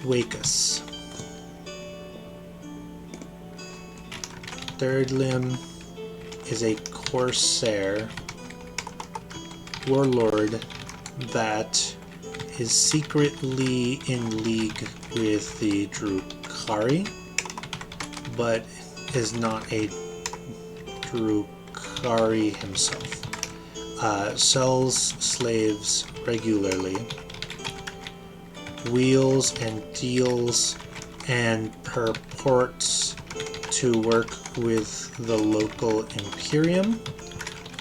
Speaker 1: Wakus. Third limb is a Corsair Warlord that is secretly in league with the Drukhari, but is not a Drukhari himself. Sells slaves regularly, wheels and deals, and purports to work with the local Imperium,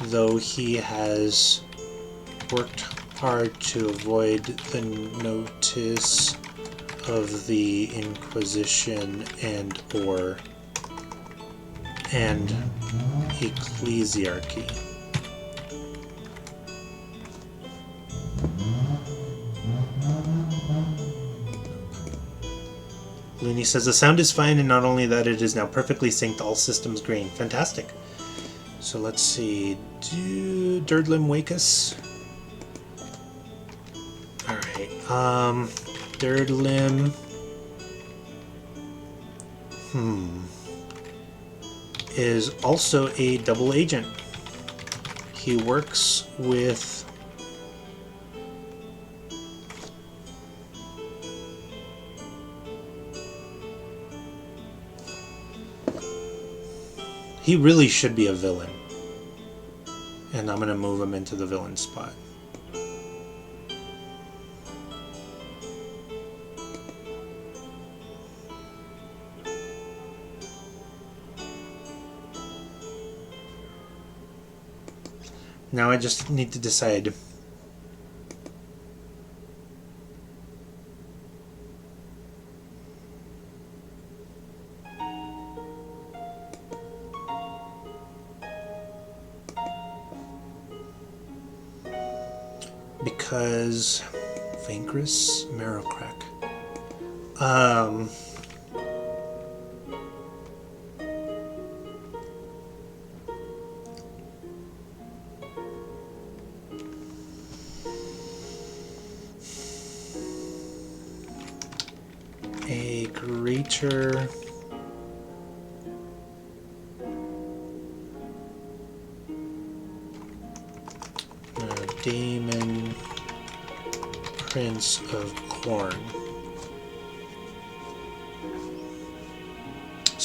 Speaker 1: though he has worked hard to avoid the notice of the Inquisition and Ecclesiarchy. Looney says the sound is fine, and not only that, it is now perfectly synced, all systems green. Fantastic. So let's see. Durdlim Wakus. Alright. Third limb. Is also a double agent. He works with he really should be a villain. And I'm gonna move him into the villain spot. Now I just need to decide. Because Vankris Marrowcrack. A greater Daemon, Prince of Khorne.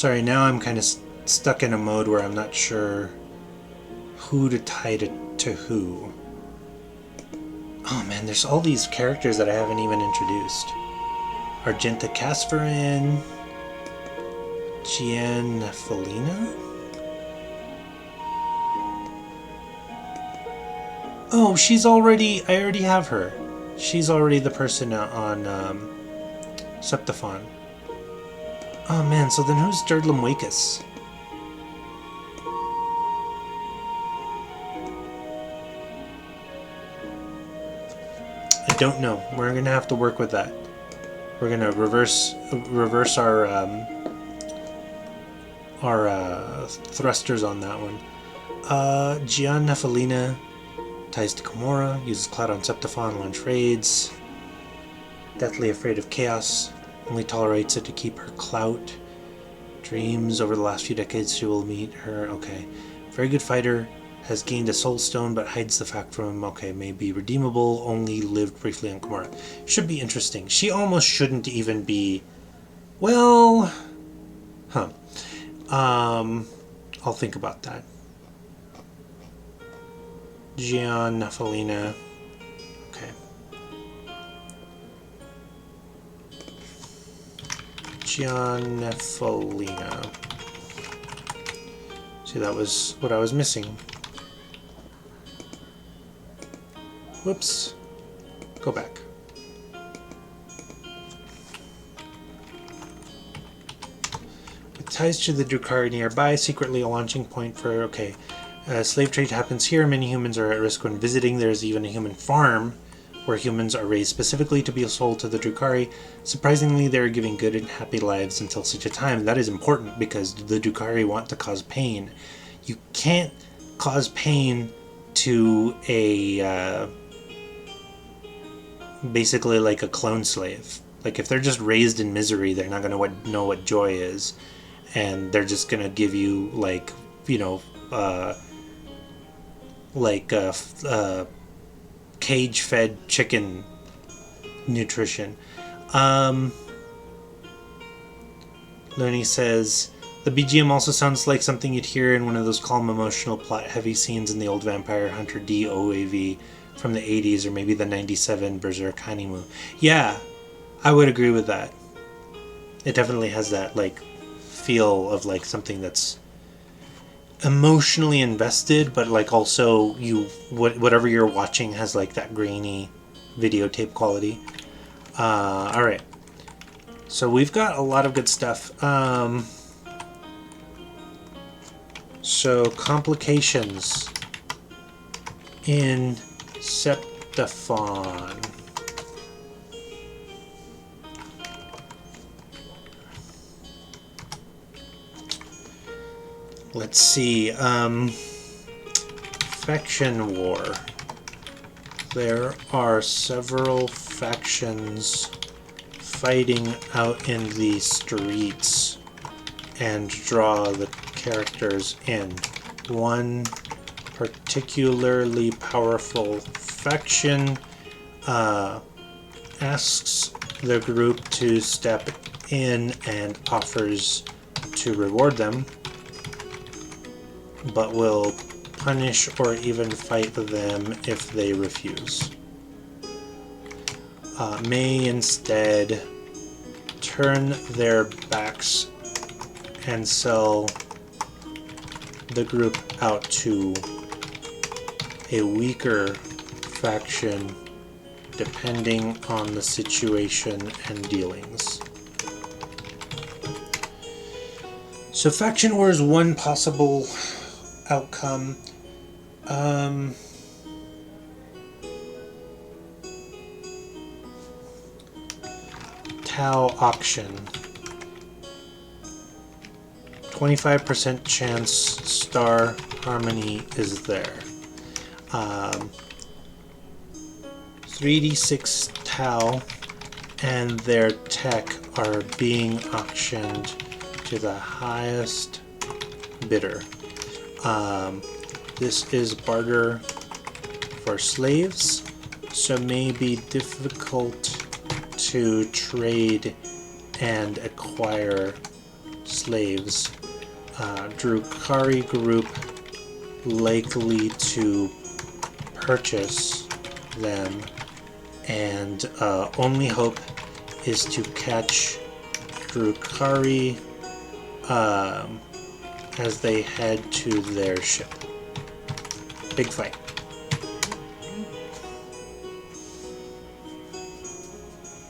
Speaker 1: Sorry, now I'm kind of stuck in a mode where I'm not sure who to tie to who. Oh man, there's all these characters that I haven't even introduced. Argenta Casperin, Gianna Felina. Oh, I already have her. She's already the person on Septiphon. Oh man, so then who's Durdlam Wakus? I don't know. We're gonna have to work with that. We're gonna reverse our thrusters on that one. Gianna Felina ties to Kimura, uses Cloud on Septiphon, launch raids. Deathly afraid of chaos, only tolerates it to keep her clout. Dreams over the last few decades she will meet her. Okay. Very good fighter, has gained a soul stone but hides the fact from him. Okay, may be redeemable, only lived briefly on Kimura. Should be interesting. She almost shouldn't even be... Well... Huh. I'll think about that. Gianna Felina. Okay. Gianna Felina. See, that was what I was missing. Whoops. Go back. With ties to the Drukhari nearby, secretly a launching point for... Okay. Slave trade happens here. Many humans are at risk when visiting. There's even a human farm where humans are raised specifically to be sold to the Drukhari. Surprisingly, they are giving good and happy lives until such a time. That is important because the Drukhari want to cause pain. You can't cause pain to a... basically like a clone slave. Like if they're just raised in misery, they're not going to know what joy is. And they're just going to give you like, you know... cage-fed chicken nutrition. Looney says, the BGM also sounds like something you'd hear in one of those calm, emotional, plot-heavy scenes in the old Vampire Hunter D OAV from the 80s or maybe the 97 Berserk Hanimu. Yeah, I would agree with that. It definitely has that, like, feel of, like, something that's emotionally invested, but like also whatever you're watching has like that grainy videotape quality. All right, so we've got a lot of good stuff. So complications in Septiphon. Let's see, faction war. There are several factions fighting out in the streets and draw the characters in. One particularly powerful faction asks the group to step in and offers to reward them, but will punish or even fight them if they refuse. May instead turn their backs and sell the group out to a weaker faction depending on the situation and dealings. So faction war is one possible outcome. Tau auction. 25% chance Star Harmony is there. 3d6 Tau and their tech are being auctioned to the highest bidder. This is barter for slaves, so may be difficult to trade and acquire slaves. Drukhari group likely to purchase them, and only hope is to catch Drukhari as they head to their ship. Big fight.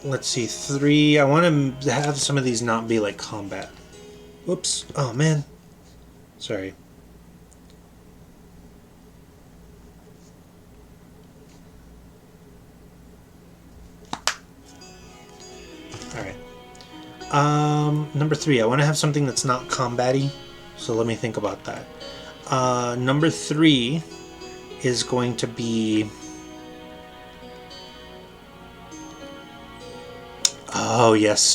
Speaker 1: Let's see, 3. I want to have some of these not be like combat. Whoops. Oh, man. Sorry. Alright. Number 3. I want to have something that's not combat-y. So let me think about that. Number 3 is going to be... Oh, yes.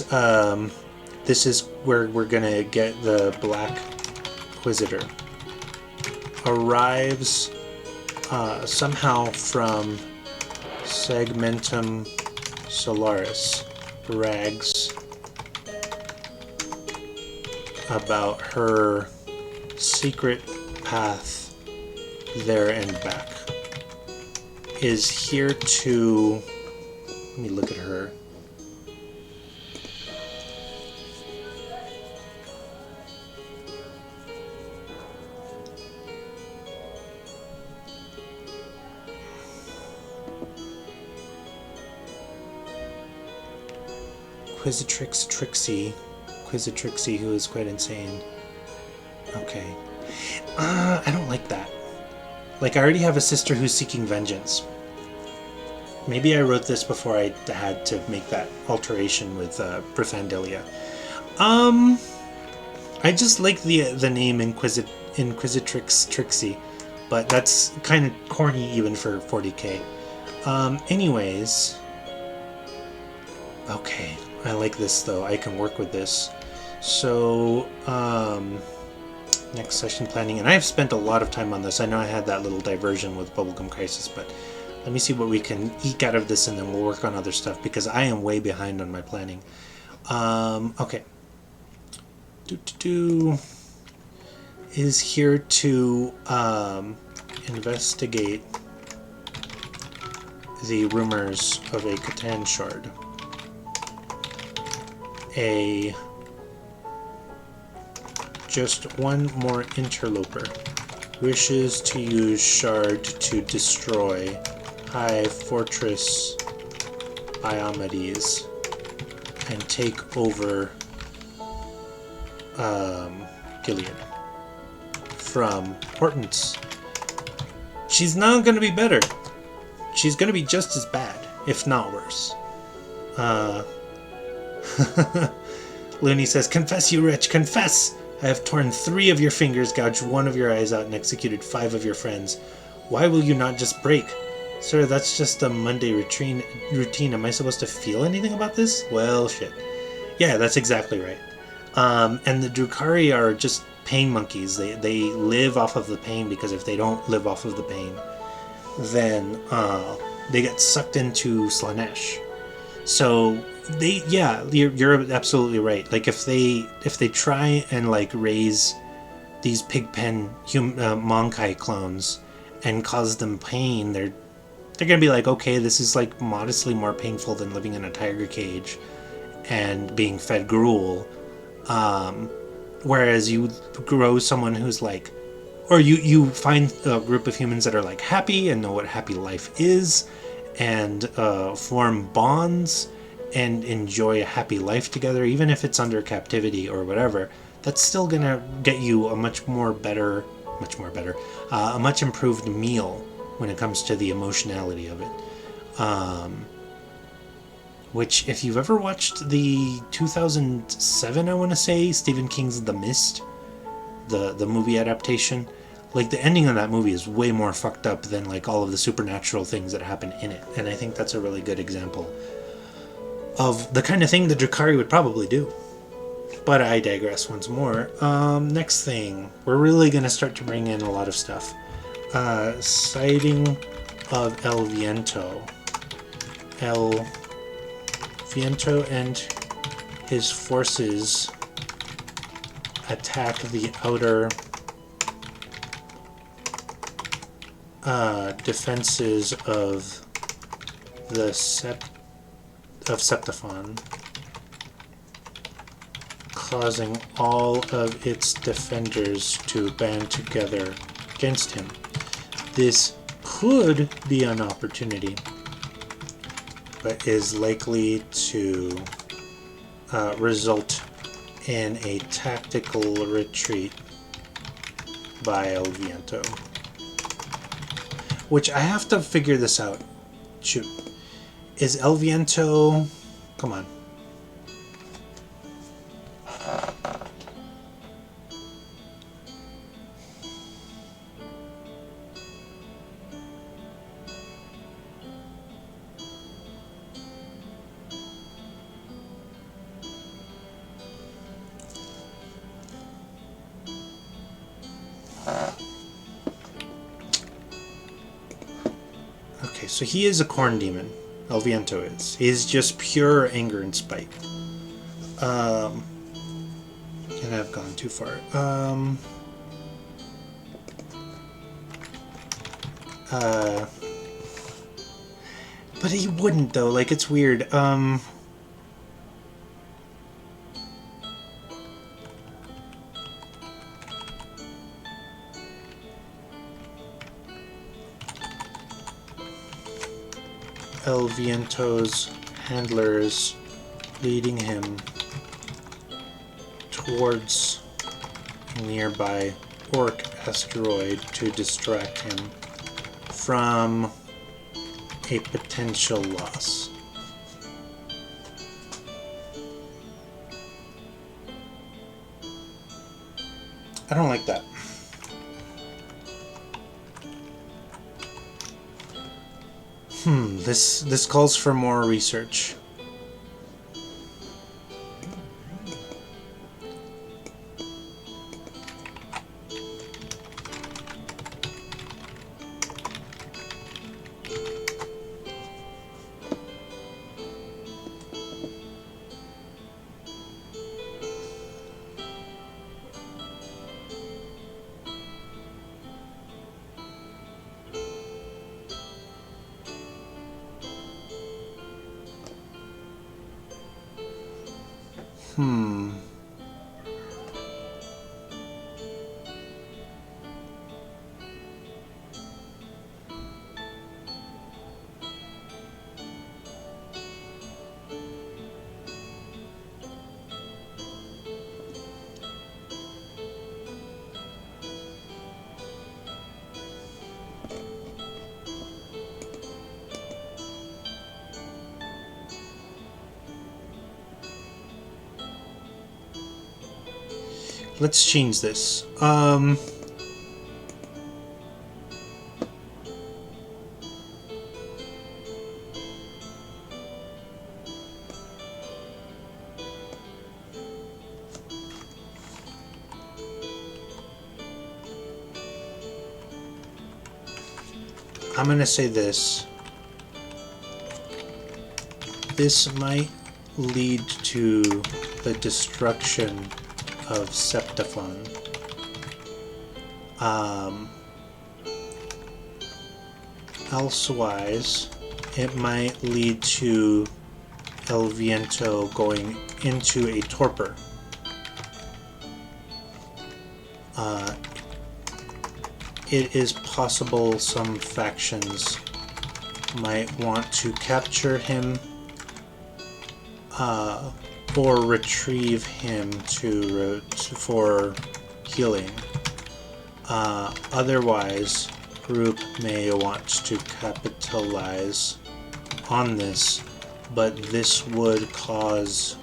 Speaker 1: This is where we're gonna get the Black Inquisitor. Arrives somehow from Segmentum Solaris. Brags about her secret path there and back. Is here to... Let me look at her. Quisitrixie, who is quite insane. Okay. I don't like that. Like, I already have a sister who's seeking vengeance. Maybe I wrote this before I had to make that alteration with Brithandilia. I just like the name Inquisitrix Trixie, but that's kind of corny even for 40k. Anyways... Okay. I like this, though. I can work with this. So, next session planning. And I've spent a lot of time on this. I know I had that little diversion with Bubblegum Crisis, but let me see what we can eke out of this, and then we'll work on other stuff, because I am way behind on my planning. Okay. Is here to investigate the rumors of a Catan shard. Just one more interloper wishes to use shard to destroy High Fortress Diomedes and take over Gilead from Hortense. She's not going to be better. She's going to be just as bad, if not worse. Looney says, "Confess, you wretch, confess! I have torn 3 of your fingers, gouged 1 of your eyes out, and executed 5 of your friends. Why will you not just break? Sir, that's just a Monday routine. Am I supposed to feel anything about this? Well, shit. Yeah, that's exactly right. And the Drukhari are just pain monkeys. They live off of the pain, because if they don't live off of the pain, then they get sucked into Slaanesh. So you're absolutely right. Like, if they try and like raise these pigpen Monkai clones and cause them pain, they're gonna be like, okay, this is like modestly more painful than living in a tiger cage and being fed gruel. Whereas you grow someone who's like, or you find a group of humans that are like happy and know what happy life is, and form bonds and enjoy a happy life together, even if it's under captivity or whatever. That's still gonna get you a much improved meal when it comes to the emotionality of it. Which, if you've ever watched the 2007, I want to say, Stephen King's The Mist, the movie adaptation, like, the ending of that movie is way more fucked up than like all of the supernatural things that happen in it. And I think that's a really good example of the kind of thing the Drukhari would probably do. But I digress once more. Next thing, we're really going to start to bring in a lot of stuff. Sighting of El Viento. El Viento and his forces attack the outer defenses of the Septiphon, causing all of its defenders to band together against him. This could be an opportunity, but is likely to result in a tactical retreat by El Viento. Which I have to figure this out. Shoot. Is El Viento... Come on. Okay, so he is a corn demon. El Viento is. He's just pure anger and spite. And I've gone too far. But he wouldn't though, like it's weird. El Viento's handlers leading him towards a nearby orc asteroid to distract him from a potential loss. I don't like that. This calls for more research. Let's change this. I'm gonna say this. This might lead to the destruction of Septiphon. Elsewise, it might lead to El Viento going into a torpor. It is possible some factions might want to capture him or retrieve him for healing. Otherwise, group may want to capitalize on this, but this would cause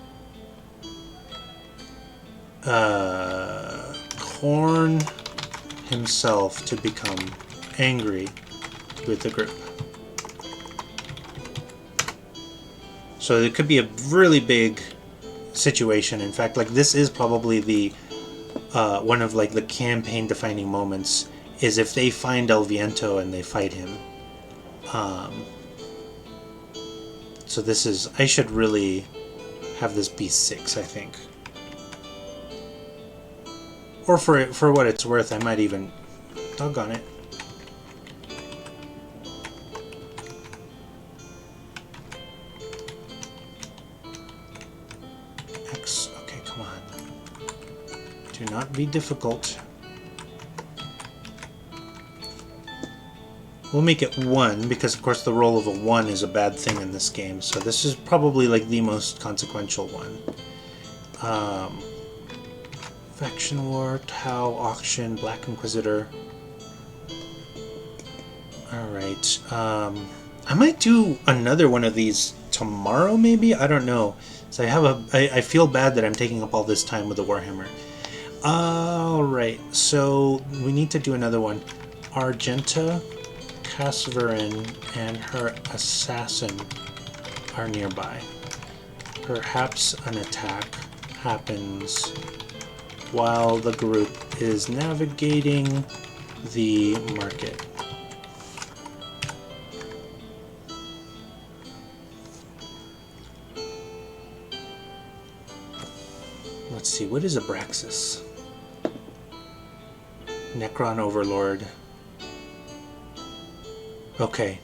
Speaker 1: Khorne himself to become angry with the group. So it could be a really big situation. In fact, like this is probably the one of like the campaign defining moments is if they find El Viento and they fight him. So this is, I should really have this be 6, I think. Or for what it's worth, I might even... Doggone it. X. Okay, come on. Do not be difficult. We'll make it 1, because of course the roll of a 1 is a bad thing in this game, so this is probably like the most consequential one. Faction War, Tau, Auction, Black Inquisitor. Alright, I might do another one of these tomorrow, maybe? I don't know. So I feel bad that I'm taking up all this time with the Warhammer. Alright, so we need to do another one. Argenta, Casverin, and her assassin are nearby. Perhaps an attack happens while the group is navigating the market. Let's see, what is Abraxas? Necron Overlord. Okay.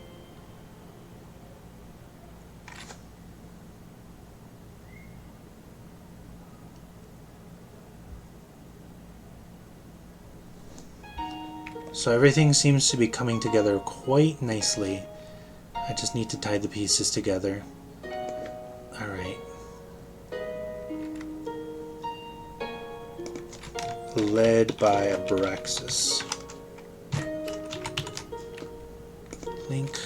Speaker 1: So everything seems to be coming together quite nicely. I just need to tie the pieces together. Alright. Led by Abraxas. Link.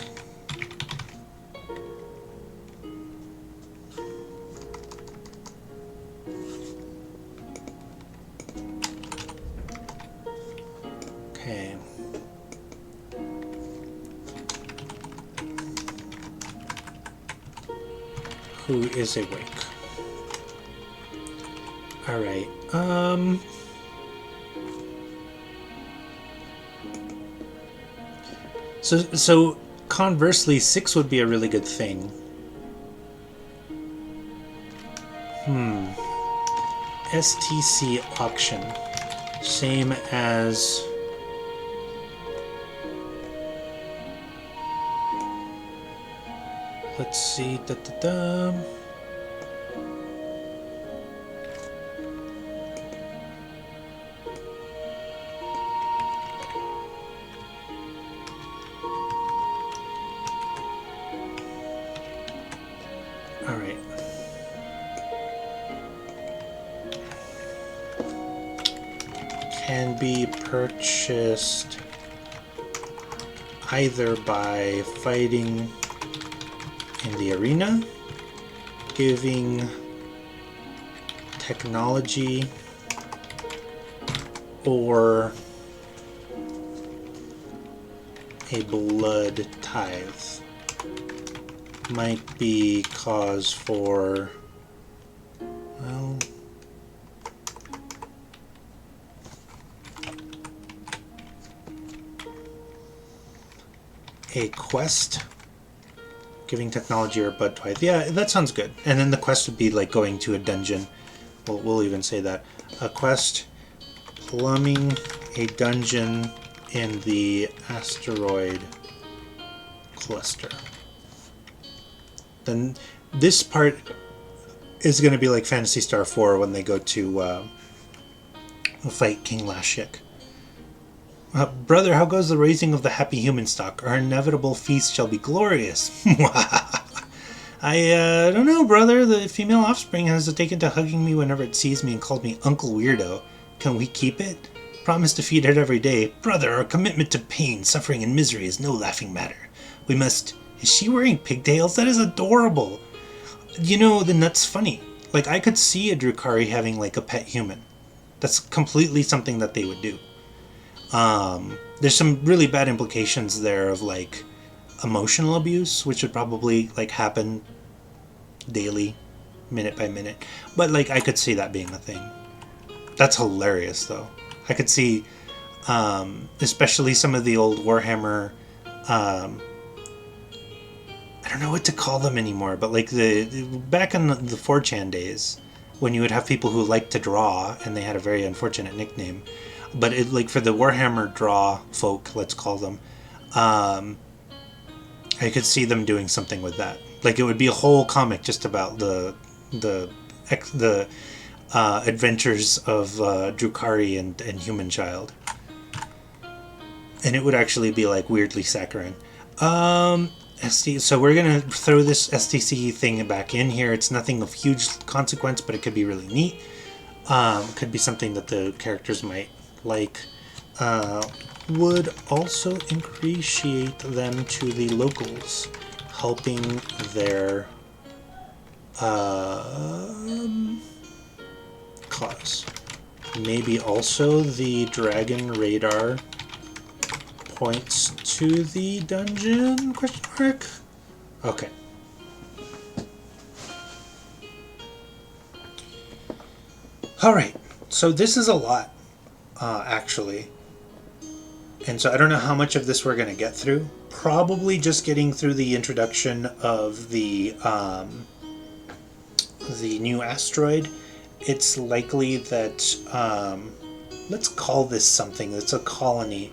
Speaker 1: Okay. Who is awake? All right. So conversely, 6 would be a really good thing. STC auction. Same as... Let's see. Alright. Can be purchased either by fighting in the arena, giving technology, or a blood tithe. Might be cause for, well, a quest, giving technology or blood tithe. Yeah, that sounds good. And then the quest would be like going to a dungeon. We'll even say that. A quest, plumbing a dungeon in the asteroid cluster. Then this part is going to be like Phantasy Star 4 when they go to fight King Lashik. Brother, how goes the raising of the happy human stock? Our inevitable feast shall be glorious. I don't know, brother. The female offspring has taken to hugging me whenever it sees me and called me Uncle Weirdo. Can we keep it? Promise to feed it every day. Brother, our commitment to pain, suffering, and misery is no laughing matter. We must... Is she wearing pigtails? That is adorable. You know, the nut's funny. Like, I could see a Drukhari having, like, a pet human. That's completely something that they would do. There's some really bad implications there of, like, emotional abuse, which would probably, like, happen daily, minute by minute. But, like, I could see that being a thing. That's hilarious, though. I could see, especially some of the old Warhammer, I don't know what to call them anymore, but like the back in the 4chan days, when you would have people who liked to draw and they had a very unfortunate nickname. But it, like for the Warhammer draw folk, let's call them, I could see them doing something with that. Like it would be a whole comic just about the adventures of Drukhari and Human Child, and it would actually be like weirdly saccharine. So we're gonna throw this STC thing back in here. It's nothing of huge consequence, but it could be really neat. Could be something that the characters might like. Would also appreciate them to the locals, helping their cause. Maybe also the dragon radar points to the dungeon? Question mark. Okay. All right. So this is a lot, actually. And so I don't know how much of this we're going to get through. Probably just getting through the introduction of the new asteroid. It's likely that, let's call this something. It's a colony.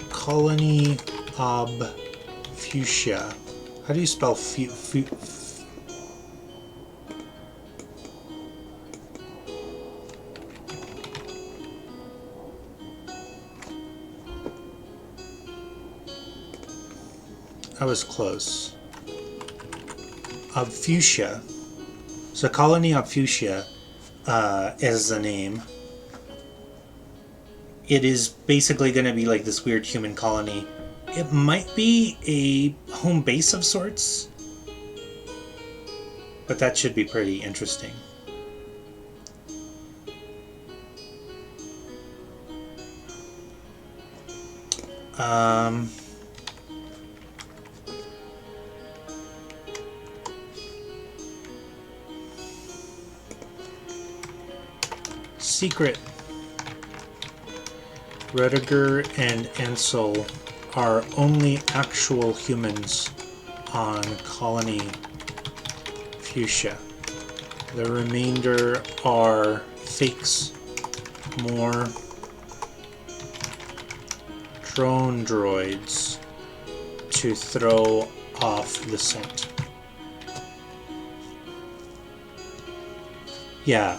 Speaker 1: Colony ob Fuchsia. How do you spell I was close. Obfuchsia. So Colony Obfuchsia is the name. It is basically going to be like this weird human colony. It might be a home base of sorts, but that should be pretty interesting. Secret. Rudiger and Ansel are only actual humans on Colony Fuchsia. The remainder are fakes. More drone droids to throw off the scent. Yeah.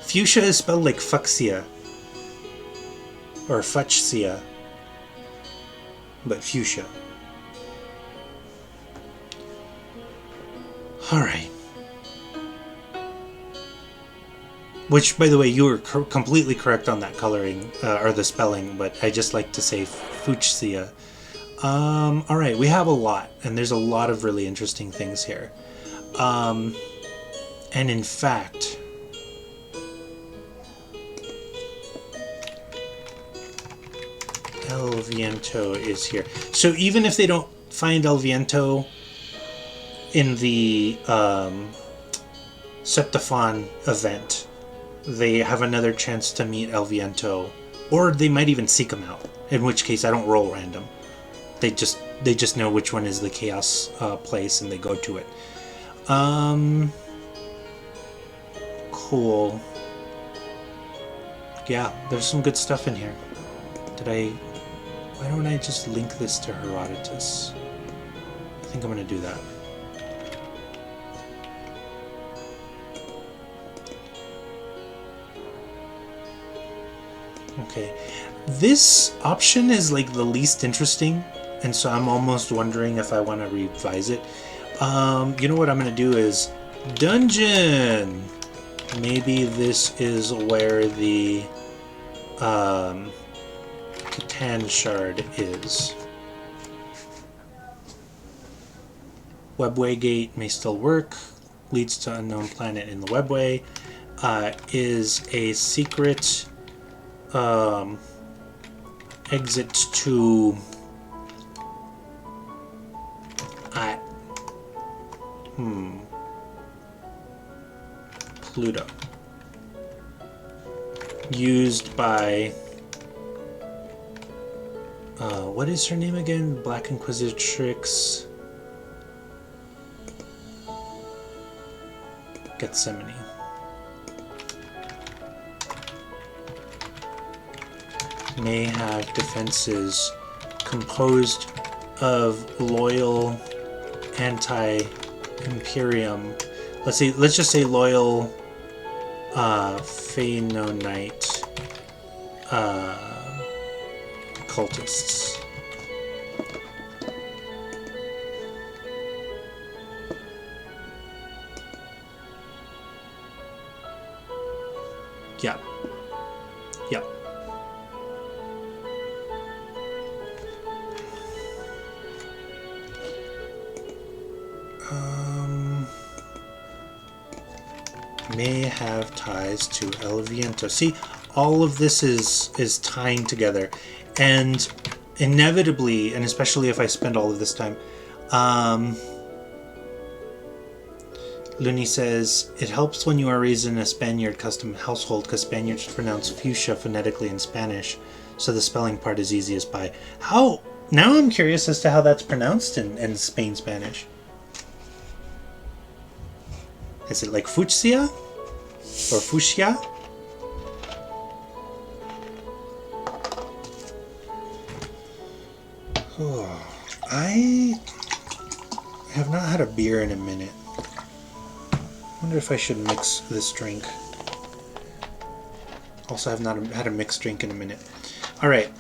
Speaker 1: Fuchsia is spelled like fuchsia. Or fuchsia. But fuchsia. Alright. Which, by the way, you were completely correct on that coloring, or the spelling, but I just like to say fuchsia. Alright, we have a lot, and there's a lot of really interesting things here. And in fact, El Viento is here. So even if they don't find El Viento in the Septaphon event, they have another chance to meet El Viento, or they might even seek him out. In which case, I don't roll random. They just know which one is the chaos place, and they go to it. Cool. Yeah, there's some good stuff in here. Why don't I just link this to Herodotus? I think I'm going to do that. Okay. This option is like the least interesting, and so I'm almost wondering if I want to revise it. You know what I'm going to do is dungeon! Maybe this is where the Catan shard is. Webway gate may still work. Leads to unknown planet in the webway. Is a secret exit to Pluto. used by what is her name again? Black Inquisitrix Gethsemane. May have defenses composed of loyal anti-Imperium. Let's just say loyal Phenonite cultists. Yeah. Yeah. May have ties to El Viento. See, all of this is tying together, and inevitably, and especially if I spend all of this time, Luni says, it helps when you are raised in a Spaniard custom household because Spaniards pronounce fuchsia phonetically in Spanish, so the spelling part is easy as pie. How? Now I'm curious as to how that's pronounced in Spain Spanish. Is it like fuchsia? Or fuchsia? Oh, I have not had a beer in a minute. I wonder if I should mix this drink. Also, I've not had a mixed drink in a minute. Alright.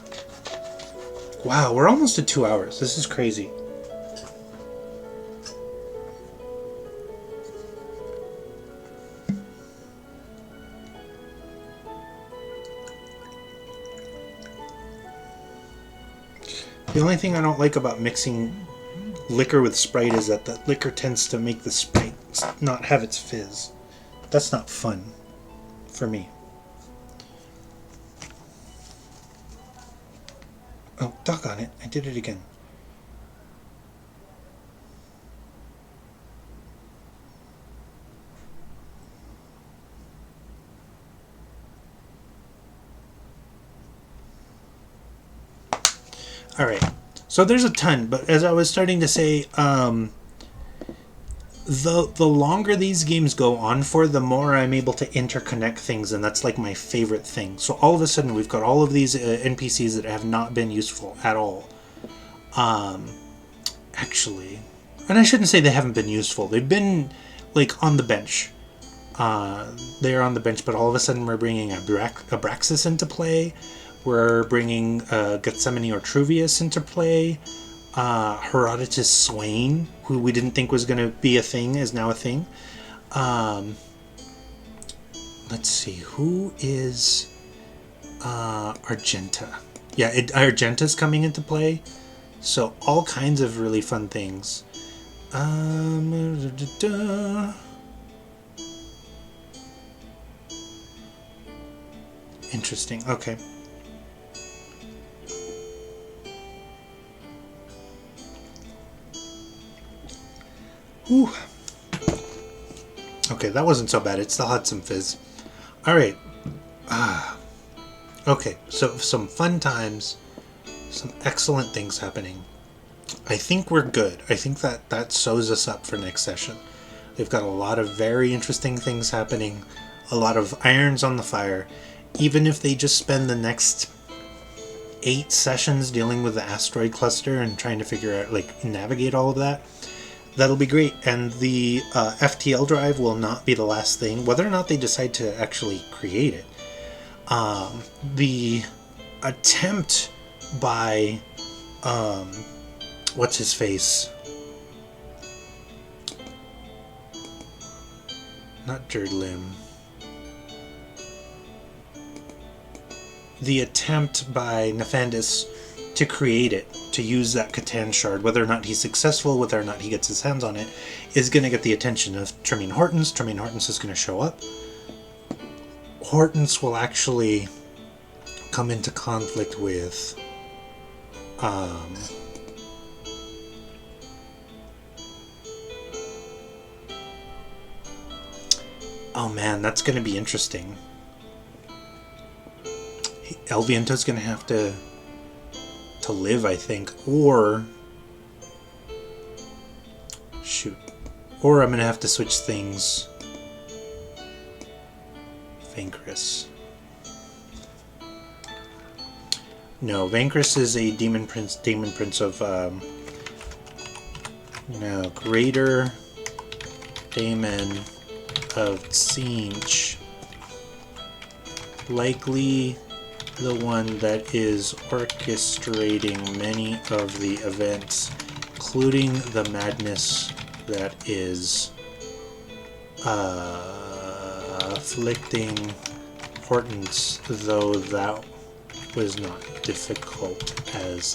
Speaker 1: Wow, we're almost at 2 hours. This is crazy. The only thing I don't like about mixing liquor with Sprite is that the liquor tends to make the Sprite not have its fizz. That's not fun for me. Oh, doggone it. I did it again. Alright, so there's a ton, but as I was starting to say, the longer these games go on for, the more I'm able to interconnect things, and that's like my favorite thing. So all of a sudden we've got all of these NPCs that have not been useful at all. Actually, and I shouldn't say they haven't been useful. They've been, like, on the bench. They're on the bench, but all of a sudden we're bringing Abraxas into play. We're bringing Gethsemane or Truvius into play. Herodotus Swain, who we didn't think was going to be a thing, is now a thing. Let's see, who is Argenta? Yeah, Argenta's coming into play. So all kinds of really fun things. Interesting, okay. Ooh. Okay, that wasn't so bad. It still had some fizz. Alright. Okay, so some fun times. Some excellent things happening. I think we're good. I think that sews us up for next session. We've got a lot of very interesting things happening. A lot of irons on the fire. Even if they just spend the next 8 sessions dealing with the asteroid cluster and trying to figure out, like, navigate all of that, that'll be great. And the FTL drive will not be the last thing, whether or not they decide to actually create it. The attempt by what's his face? Not Jerdlim. The attempt by Nefandis to create it, to use that Catan shard, whether or not he's successful, whether or not he gets his hands on it, is going to get the attention of Tremaine Hortons. Tremaine Hortons is going to show up. Hortons will actually come into conflict with oh man, that's going to be interesting. El Viento's gonna have to live, I think, or shoot, or I'm gonna have to switch things. Vankris. No, Vankris is a demon prince of greater daemon of Tzeentch. Likely the one that is orchestrating many of the events, including the madness that is afflicting Hortons, though that was not difficult, as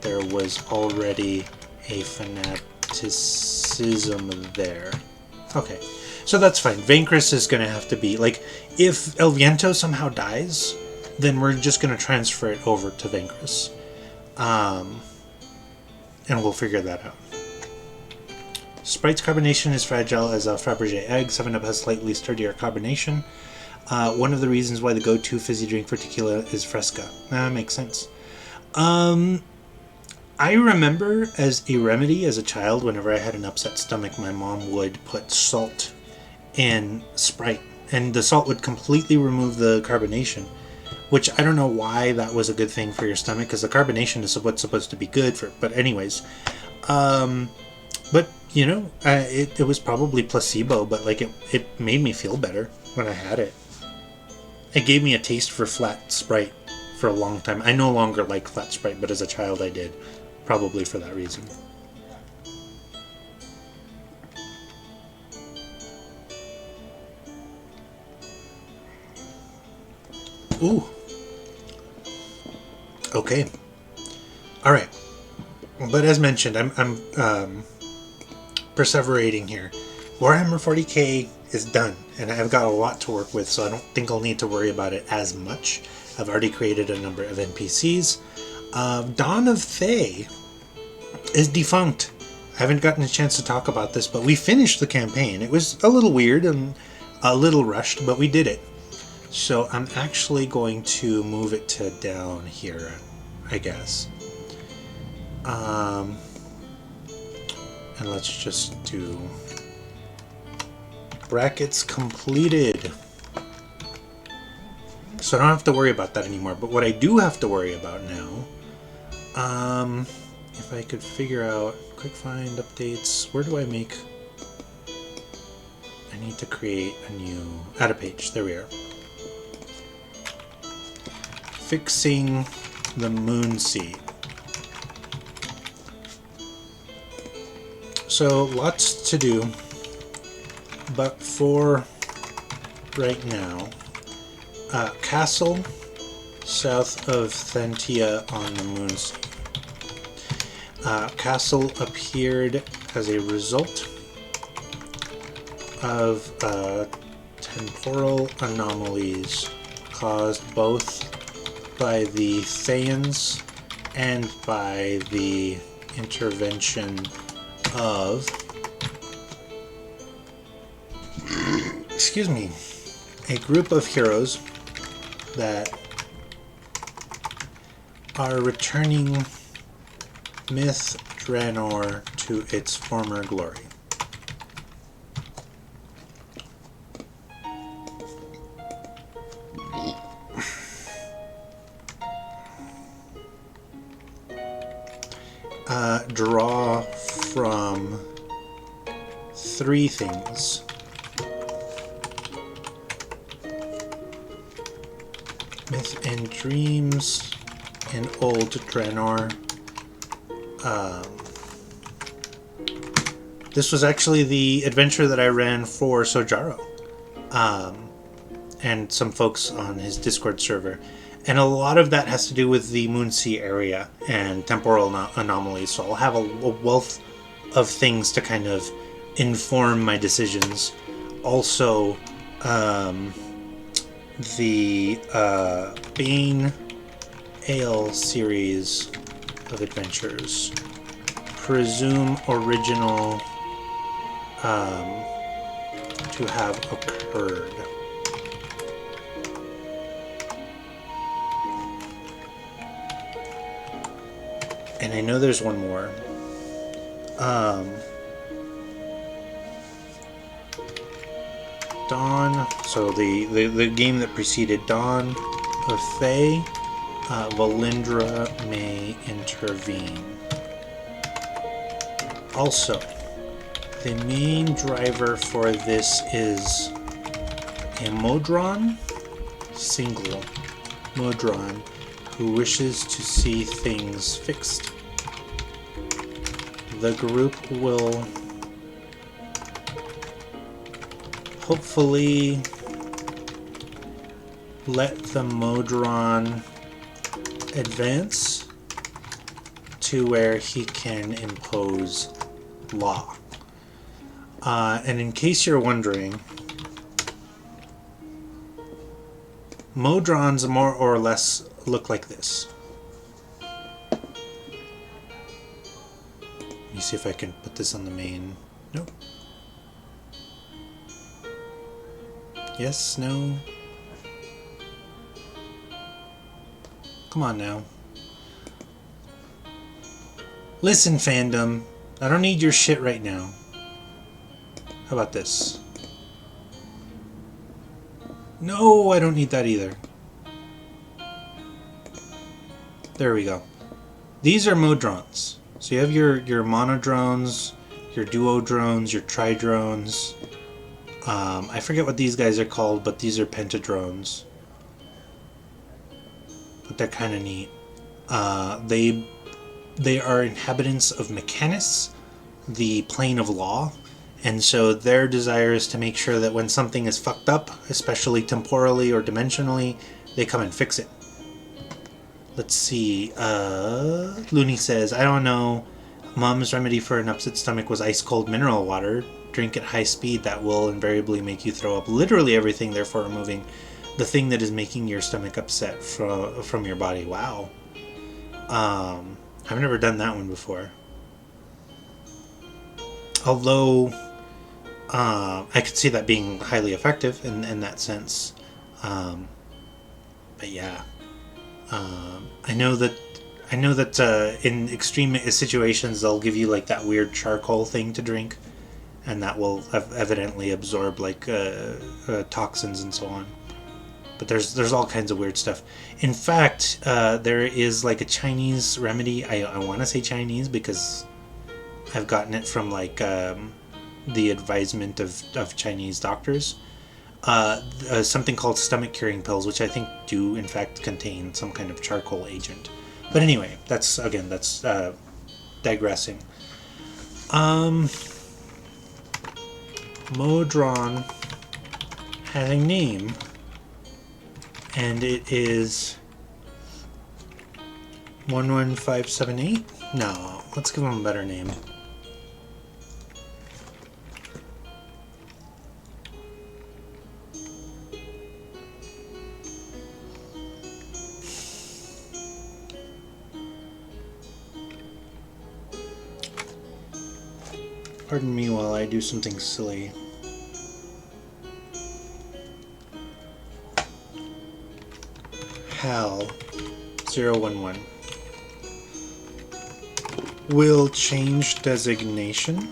Speaker 1: there was already a fanaticism there. Okay, so that's fine. Vankris is going to have to be, like, if El Viento somehow dies, then we're just going to transfer it over to Vankris. And we'll figure that out. Sprite's carbonation is fragile as a Fabergé egg. 7-Up has slightly sturdier carbonation. One of the reasons why the go-to fizzy drink for tequila is Fresca. That makes sense. I remember as a remedy as a child, whenever I had an upset stomach, my mom would put salt in Sprite, and the salt would completely remove the carbonation, which I don't know why that was a good thing for your stomach, because the carbonation is what's supposed to be good for, but anyways. But, you know, it was probably placebo, but like it made me feel better when I had it. It gave me a taste for flat Sprite for a long time. I no longer like flat Sprite, but as a child I did. Probably for that reason. Ooh. Okay. Alright. But as mentioned, I'm perseverating here. Warhammer 40k is done, and I've got a lot to work with, so I don't think I'll need to worry about it as much. I've already created a number of NPCs. Dawn of Thay is defunct. I haven't gotten a chance to talk about this, but we finished the campaign. It was a little weird and a little rushed, but we did it. So I'm actually going to move it to down here, I guess. And let's just do brackets completed. So I don't have to worry about that anymore. But what I do have to worry about now, if I could figure out quick find updates, where do I make? I need to create a new add a page. There we are. Fixing the Moonsea. So lots to do, but for right now, castle south of Thentia on the Moonsea. Castle appeared as a result of temporal anomalies caused both by the Thayans and by the intervention of excuse me, a group of heroes that are returning Myth Draenor to its former glory. Draw from 3 things. Myth and Dreams and Old Draenor. This was actually the adventure that I ran for Sojaro, and some folks on his Discord server. And a lot of that has to do with the Moonsea area and temporal anomalies, so I'll have a wealth of things to kind of inform my decisions. Also, the Bane Ale series of adventures. Presume original to have occurred. And I know there's one more. Dawn. So the game that preceded Dawn of Fae. Valindra may intervene. Also, the main driver for this is a Modron, single Modron, who wishes to see things fixed. The group will hopefully let the Modron advance to where he can impose law. And in case you're wondering, Modrons more or less look like this. Let me see if I can put this on the main. Nope. Yes, no. Come on now. Listen, fandom. I don't need your shit right now. How about this? No, I don't need that either. There we go. These are Modrons. So you have your monodrones, your duodrones, your tridrones. I forget what these guys are called, but these are pentadrones. But they're kind of neat. They are inhabitants of Mechanus, the plane of law, and so their desire is to make sure that when something is fucked up, especially temporally or dimensionally, they come and fix it. Let's see. Looney says, I don't know. Mom's remedy for an upset stomach was ice cold mineral water. Drink at high speed. That will invariably make you throw up literally everything, therefore removing the thing that is making your stomach upset from your body. Wow. I've never done that one before. Although I could see that being highly effective in that sense. But yeah. I know that in extreme situations they'll give you like that weird charcoal thing to drink, and that will evidently absorb like toxins and so on. But there's all kinds of weird stuff. In fact, there is like a Chinese remedy. I want to say Chinese because I've gotten it from like the advisement of Chinese doctors. Something called stomach curing pills, which I think do in fact contain some kind of charcoal agent. But anyway, that's digressing. Modron has a name, and it is 11578. No, let's give him a better name. Pardon me while I do something silly. Hal 011 will change designation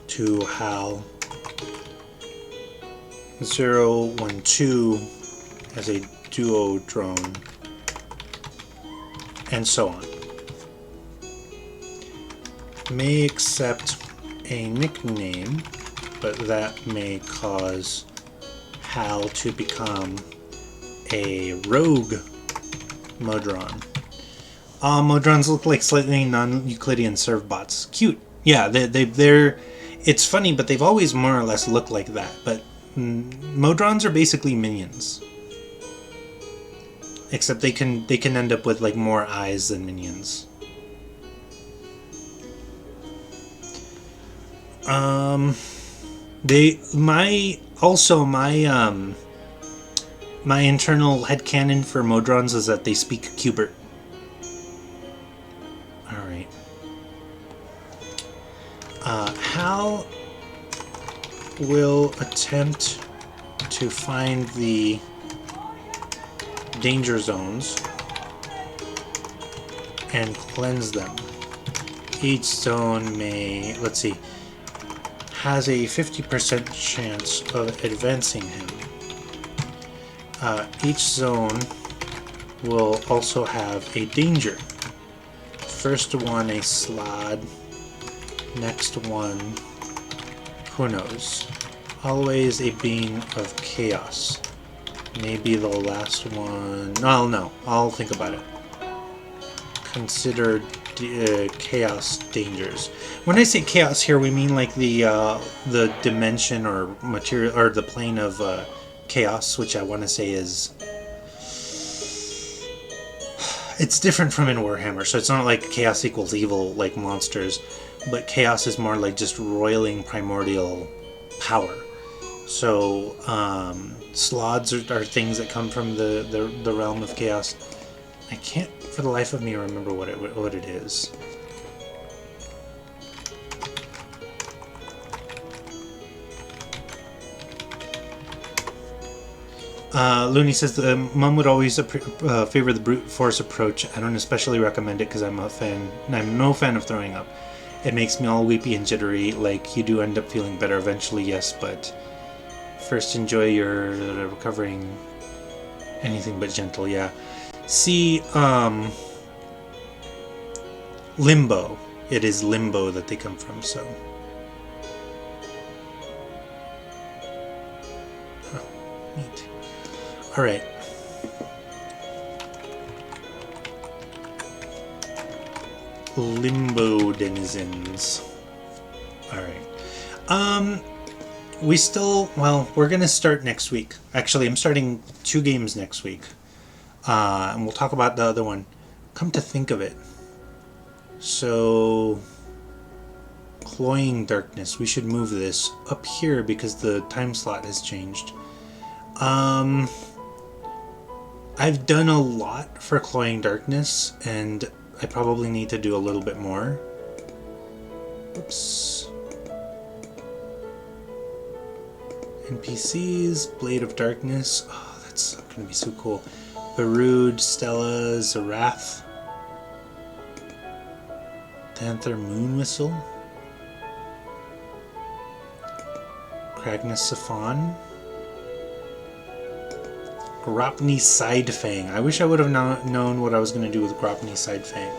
Speaker 1: to Hal 012 as a duo drone, and so on. May accept a nickname, but that may cause Hal to become a rogue Modron. Modrons look like slightly non-Euclidean servbots. Cute. Yeah, they're... It's funny, but they've always more or less looked like that. But Modrons are basically minions. Except they can end up with like more eyes than minions. My internal headcanon for Modrons is that they speak Cubert. Alright. Hal will attempt to find the danger zones and cleanse them. Each zone may, let's see, has a 50% chance of advancing him. Each zone will also have a danger. First one a Slod, next one, who knows. Always a being of chaos. Maybe the last one, well, no, I'll think about it. Consider chaos dangers. When I say chaos here, we mean like the dimension or material or the plane of chaos, which I want to say is, it's different from in Warhammer, so it's not like chaos equals evil like monsters, but chaos is more like just roiling primordial power. So slods are things that come from the realm of chaos. I can't for the life of me remember what it is. Looney says Mom would always favor the brute force approach. I don't especially recommend it because I'm no fan of throwing up. It makes me all weepy and jittery. Like, you do end up feeling better eventually, yes, but first enjoy your recovering. Anything but gentle, yeah. See, Limbo. It is Limbo that they come from, so. Oh, neat. Alright. Limbo denizens. Alright. We still, well, we're gonna start next week. Actually, I'm starting 2 games next week. And we'll talk about the other one. Come to think of it. So, Cloying Darkness. We should move this up here because the time slot has changed. I've done a lot for Cloying Darkness, and I probably need to do a little bit more. Oops. NPCs, Blade of Darkness. Oh, that's going to be so cool. Barud, Stella, Zarath. Panther Moon Whistle. Kragnus Safon. Gropni Sidefang. I wish I would have known what I was going to do with Gropni Sidefang.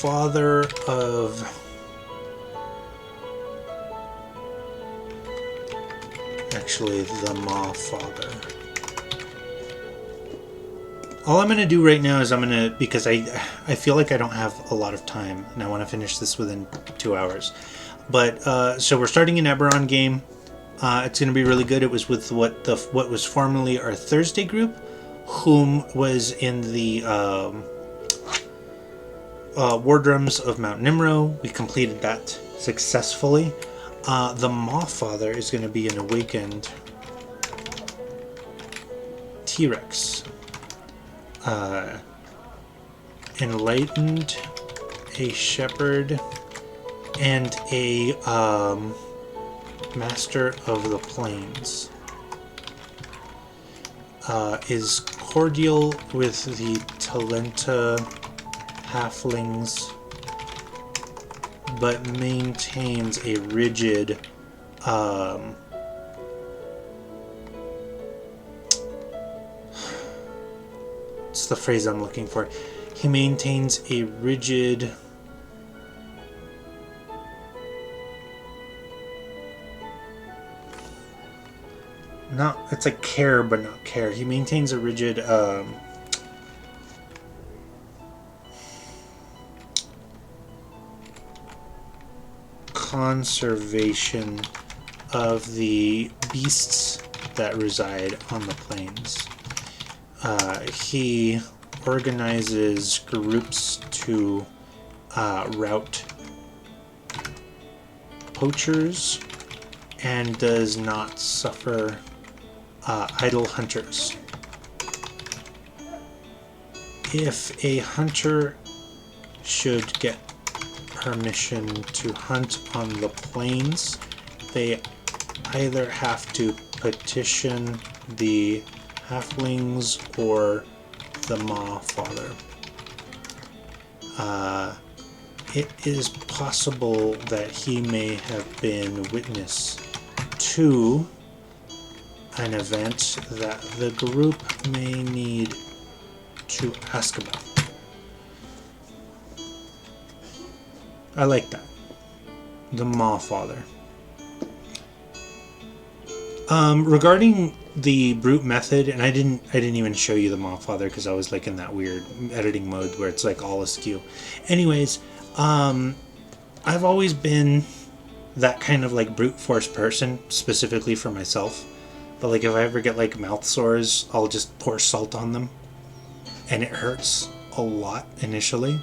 Speaker 1: Father of... Actually, the Maw Father. All I'm going to do right now is I'm going to, because I feel like I don't have a lot of time, and I want to finish this within 2 hours. But, so we're starting an Eberron game. It's going to be really good. It was with what was formerly our Thursday group, whom was in the War Drums of Mount Nimro. We completed that successfully. The Maw Father is going to be an awakened T-Rex. Enlightened, a shepherd, and a master of the plains. Is cordial with the Talenta halflings, but maintains a rigid what's the phrase I'm looking for? He maintains a rigid it's like care but not care. He maintains a rigid conservation of the beasts that reside on the plains. He organizes groups to rout poachers and does not suffer idle hunters. If a hunter should get permission to hunt on the plains, they either have to petition the halflings or the Maw Father. It is possible that he may have been witness to an event that the group may need to ask about. I like that. The Maw Father. Regarding the brute method, and I didn't even show you the Maw Father because I was like in that weird editing mode where it's like all askew. Anyways, I've always been that kind of like brute force person, specifically for myself. But like if I ever get like mouth sores, I'll just pour salt on them, and it hurts a lot initially.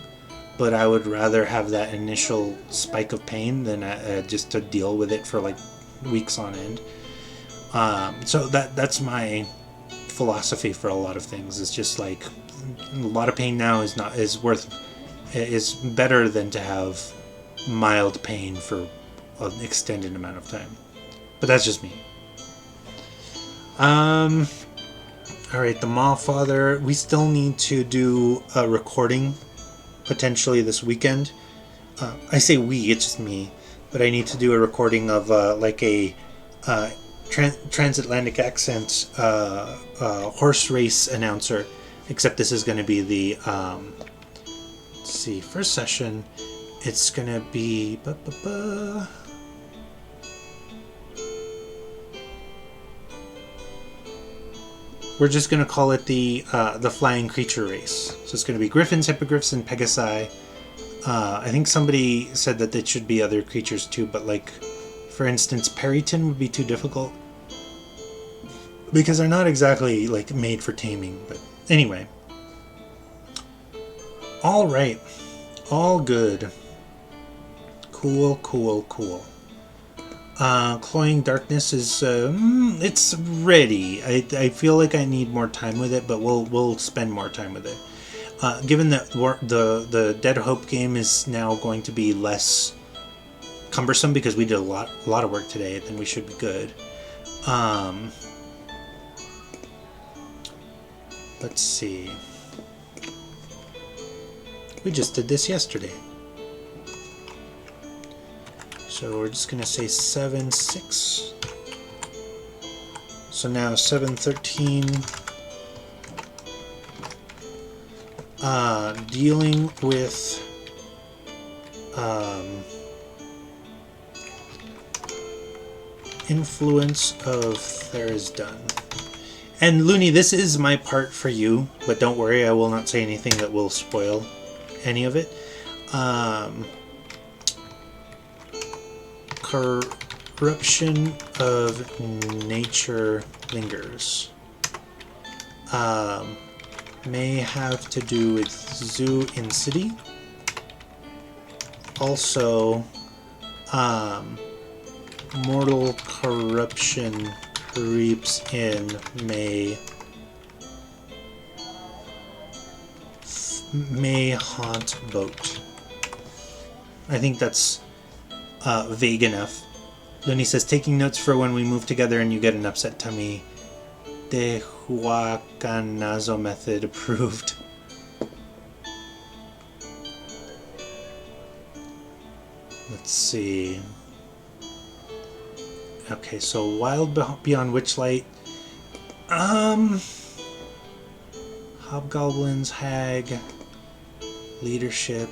Speaker 1: But I would rather have that initial spike of pain than just to deal with it for like weeks on end. So that's my philosophy for a lot of things. It's just like a lot of pain now is better than to have mild pain for an extended amount of time. But that's just me. Alright, the Maw Father. We still need to do a recording potentially this weekend. I say we, it's just me. But I need to do a recording of like a transatlantic accent horse race announcer. Except this is going to be the let's see, first session. It's going to be we're just going to call it the flying creature race. So it's going to be griffins, hippogriffs, and pegasi. I think somebody said that it should be other creatures too, but like, for instance, Perryton would be too difficult because they're not exactly like made for taming. But anyway, all right, all good, cool. Cloying Darkness is it's ready. I feel like I need more time with it, but we'll spend more time with it. Given that the Dead Hope game is now going to be less cumbersome because we did a lot of work today, then we should be good. Let's see. We just did this yesterday. So we're just going to say 7-6. So now 7-13. Dealing with influence of Therisdun. And Looney, this is my part for you, but don't worry, I will not say anything that will spoil any of it. Corruption of nature lingers. May have to do with Zoo in City. Also, mortal corruption creeps in may haunt boat. I think that's vague enough. Looney says, taking notes for when we move together and you get an upset tummy. De Huacanazo method approved. Let's see. Okay, so Wild Beyond Witchlight. Hobgoblins, Hag, Leadership.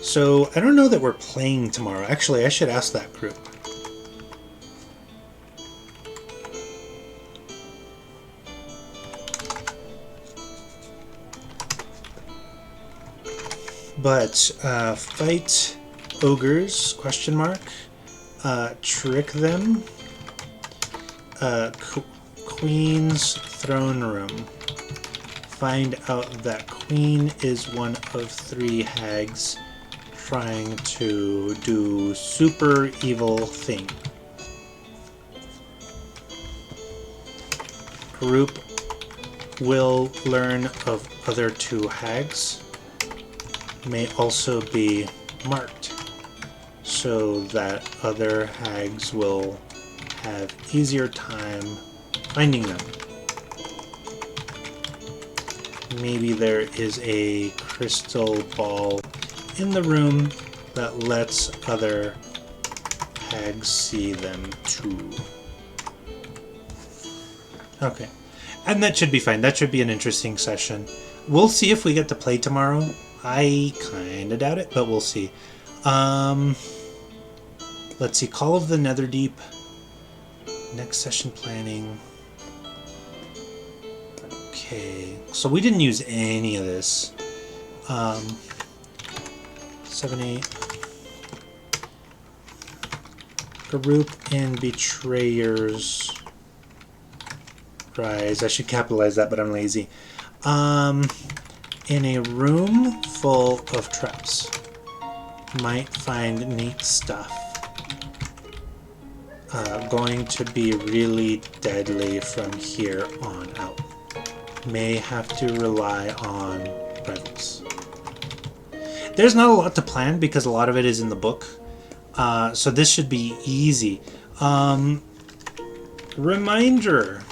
Speaker 1: So, I don't know that we're playing tomorrow. Actually, I should ask that group. But, fight ogres, question mark, trick them, Queen's Throne Room, find out that Queen is one of 3 hags trying to do super evil thing. Group will learn of other 2 hags. may also be marked so that other hags will have easier time finding them. Maybe there is a crystal ball in the room that lets other hags see them too. Okay. And that should be fine. That should be an interesting session. We'll see if we get to play tomorrow. I kind of doubt it, but we'll see. Let's see. Call of the Netherdeep. Next session planning. Okay. So we didn't use any of this. 7-8. Group and Betrayers Rise. I should capitalize that, but I'm lazy. In a room full of traps. Might find neat stuff. Going to be really deadly from here on out. May have to rely on rivals. There's not a lot to plan because a lot of it is in the book. So this should be easy. Reminder.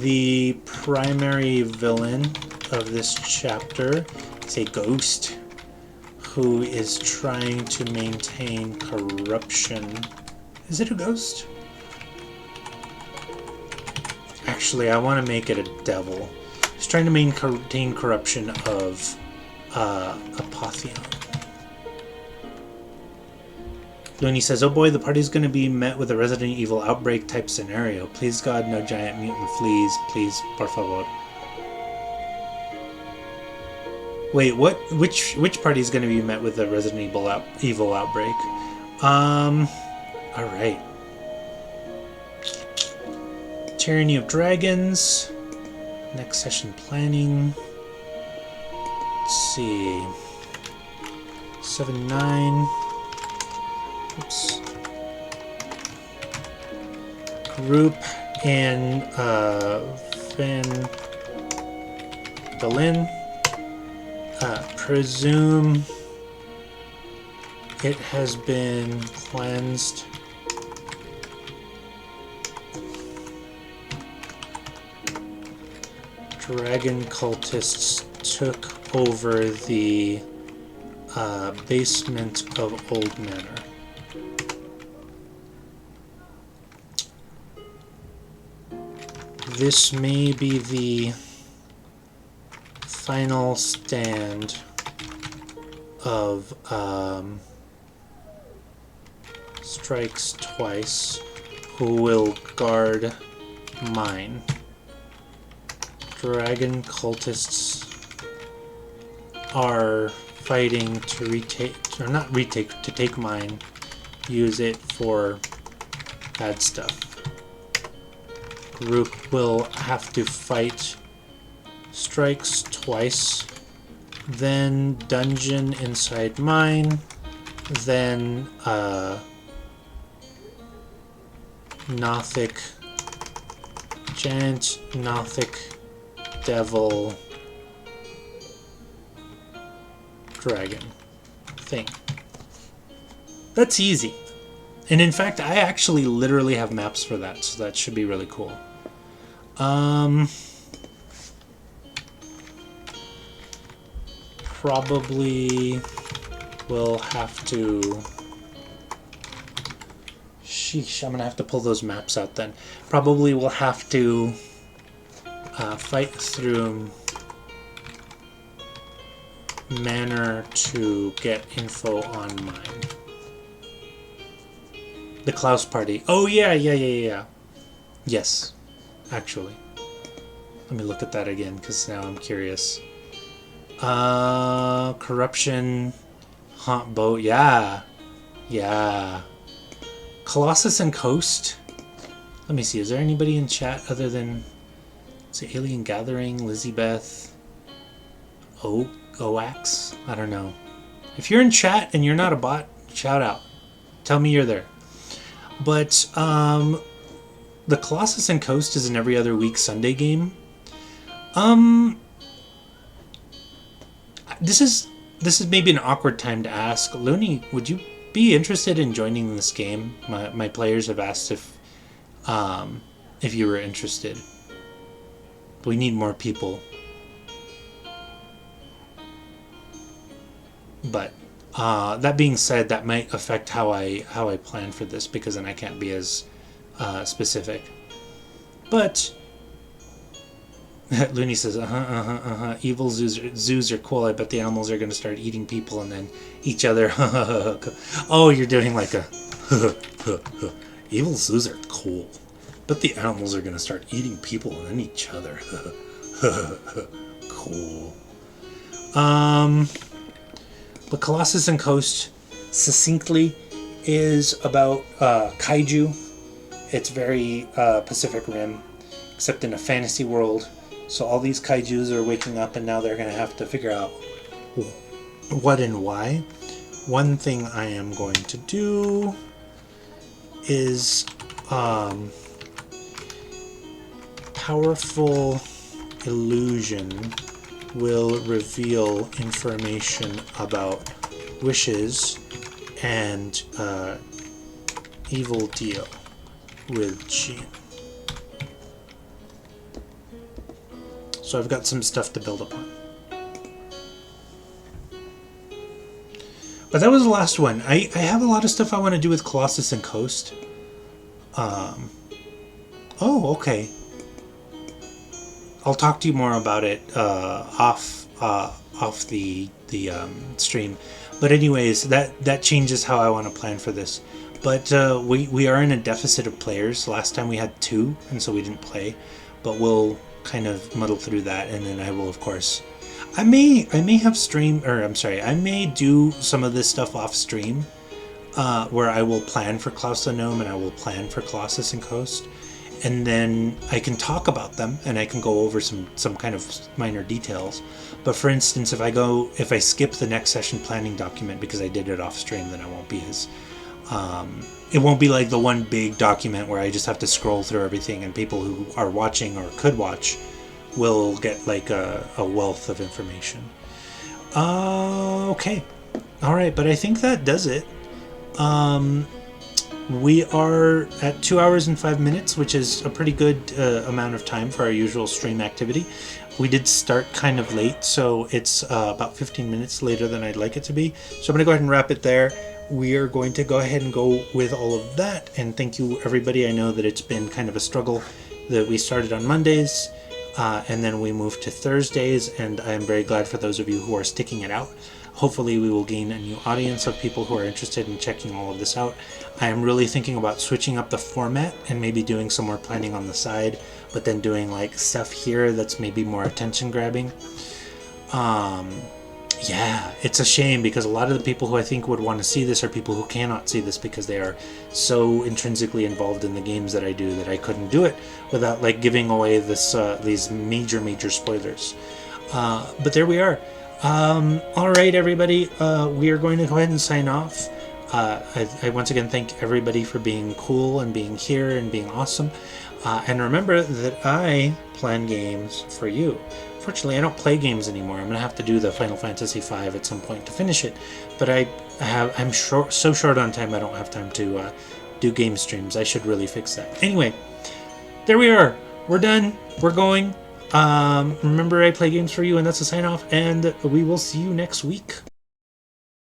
Speaker 1: The primary villain of this chapter is a ghost who is trying to maintain corruption. Is it a ghost? Actually, I want to make it a devil. He's trying to maintain corruption of Apotheon. Looney says, oh boy, the party's going to be met with a Resident Evil outbreak type scenario. Please God, no giant mutant fleas. Please, por favor. Wait, what? Which party's going to be met with a Resident Evil outbreak? Alright. Tyranny of Dragons. Next session planning. Let's see. 7-9. Oops. Group and Van Berlin. Presume it has been cleansed. Dragon cultists took over the basement of Old Manor. This may be the final stand of Strikes Twice, who will guard mine. Dragon cultists are fighting to to take mine, use it for bad stuff. Group will have to fight Strikes Twice, then dungeon inside mine, then Nothic Giant, Nothic Devil Dragon thing. That's easy. And in fact, I actually literally have maps for that, so that should be really cool. Probably will have to... Sheesh, I'm gonna have to pull those maps out then. Probably will have to fight through Manor to get info on mine. The Klaus party. Oh yeah. Yes, actually. Let me look at that again, because now I'm curious. Corruption, Haunt Boat, yeah. Colossus and Coast. Let me see, is there anybody in chat other than, is it Alien Gathering, Lizzie Beth, Oax? I don't know. If you're in chat and you're not a bot, shout out. Tell me you're there. But the Colossus and Coast is an every other week Sunday game. This is this is maybe an awkward time to ask. Looney, would you be interested in joining this game? My players have asked if you were interested. We need more people. But that being said, that might affect how I plan for this, because then I can't be as specific. But Looney says, evil zoos are cool. I bet the animals are going to start eating people and then each other. Oh, you're doing like a evil zoos are cool, but the animals are going to start eating people and then each other. Cool. But Colossus and Coast, succinctly, is about kaiju. It's very Pacific Rim, except in a fantasy world. So all these kaijus are waking up, and now they're going to have to figure out what and why. One thing I am going to do is powerful illusion will reveal information about wishes and evil deal with Jean. So I've got some stuff to build upon. But that was the last one. I have a lot of stuff I want to do with Colossus and Coast. Oh, okay. I'll talk to you more about it off the stream. But anyways, that changes how I want to plan for this. But we are in a deficit of players. Last time we had 2, and so we didn't play. But we'll kind of muddle through that, and then I will, of course, I may have stream, or I'm sorry, I may do some of this stuff off stream, where I will plan for Klaus the Gnome and I will plan for Colossus and Coast, and then I can talk about them and I can go over some kind of minor details. But for instance, if I skip the next session planning document because I did it off stream, then I won't be as it won't be like the one big document where I just have to scroll through everything, and people who are watching or could watch will get like a wealth of information. Okay. Alright, but I think that does it. We are at 2 hours and 5 minutes, which is a pretty good amount of time for our usual stream activity. We did start kind of late, so it's about 15 minutes later than I'd like it to be. So I'm going to go ahead and wrap it there. We are going to go ahead and go with all of that, and thank you everybody. I know that it's been kind of a struggle that we started on Mondays, and then we moved to Thursdays, and I am very glad for those of you who are sticking it out. Hopefully we will gain a new audience of people who are interested in checking all of this out. I am really thinking about switching up the format and maybe doing some more planning on the side, but then doing like stuff here that's maybe more attention grabbing. Yeah, it's a shame because a lot of the people who I think would want to see this are people who cannot see this because they are so intrinsically involved in the games that I do that I couldn't do it without like giving away these major spoilers. But there we are. All right, everybody, we are going to go ahead and sign off. I once again thank everybody for being cool and being here and being awesome. And remember that I plan games for you. Fortunately, I don't play games anymore. I'm going to have to do the Final Fantasy V at some point to finish it. But I'm so short on time, I don't have time to do game streams. I should really fix that. Anyway, there we are. We're done. We're going. Remember, I play games for you, and that's a sign off. And we will see you next week.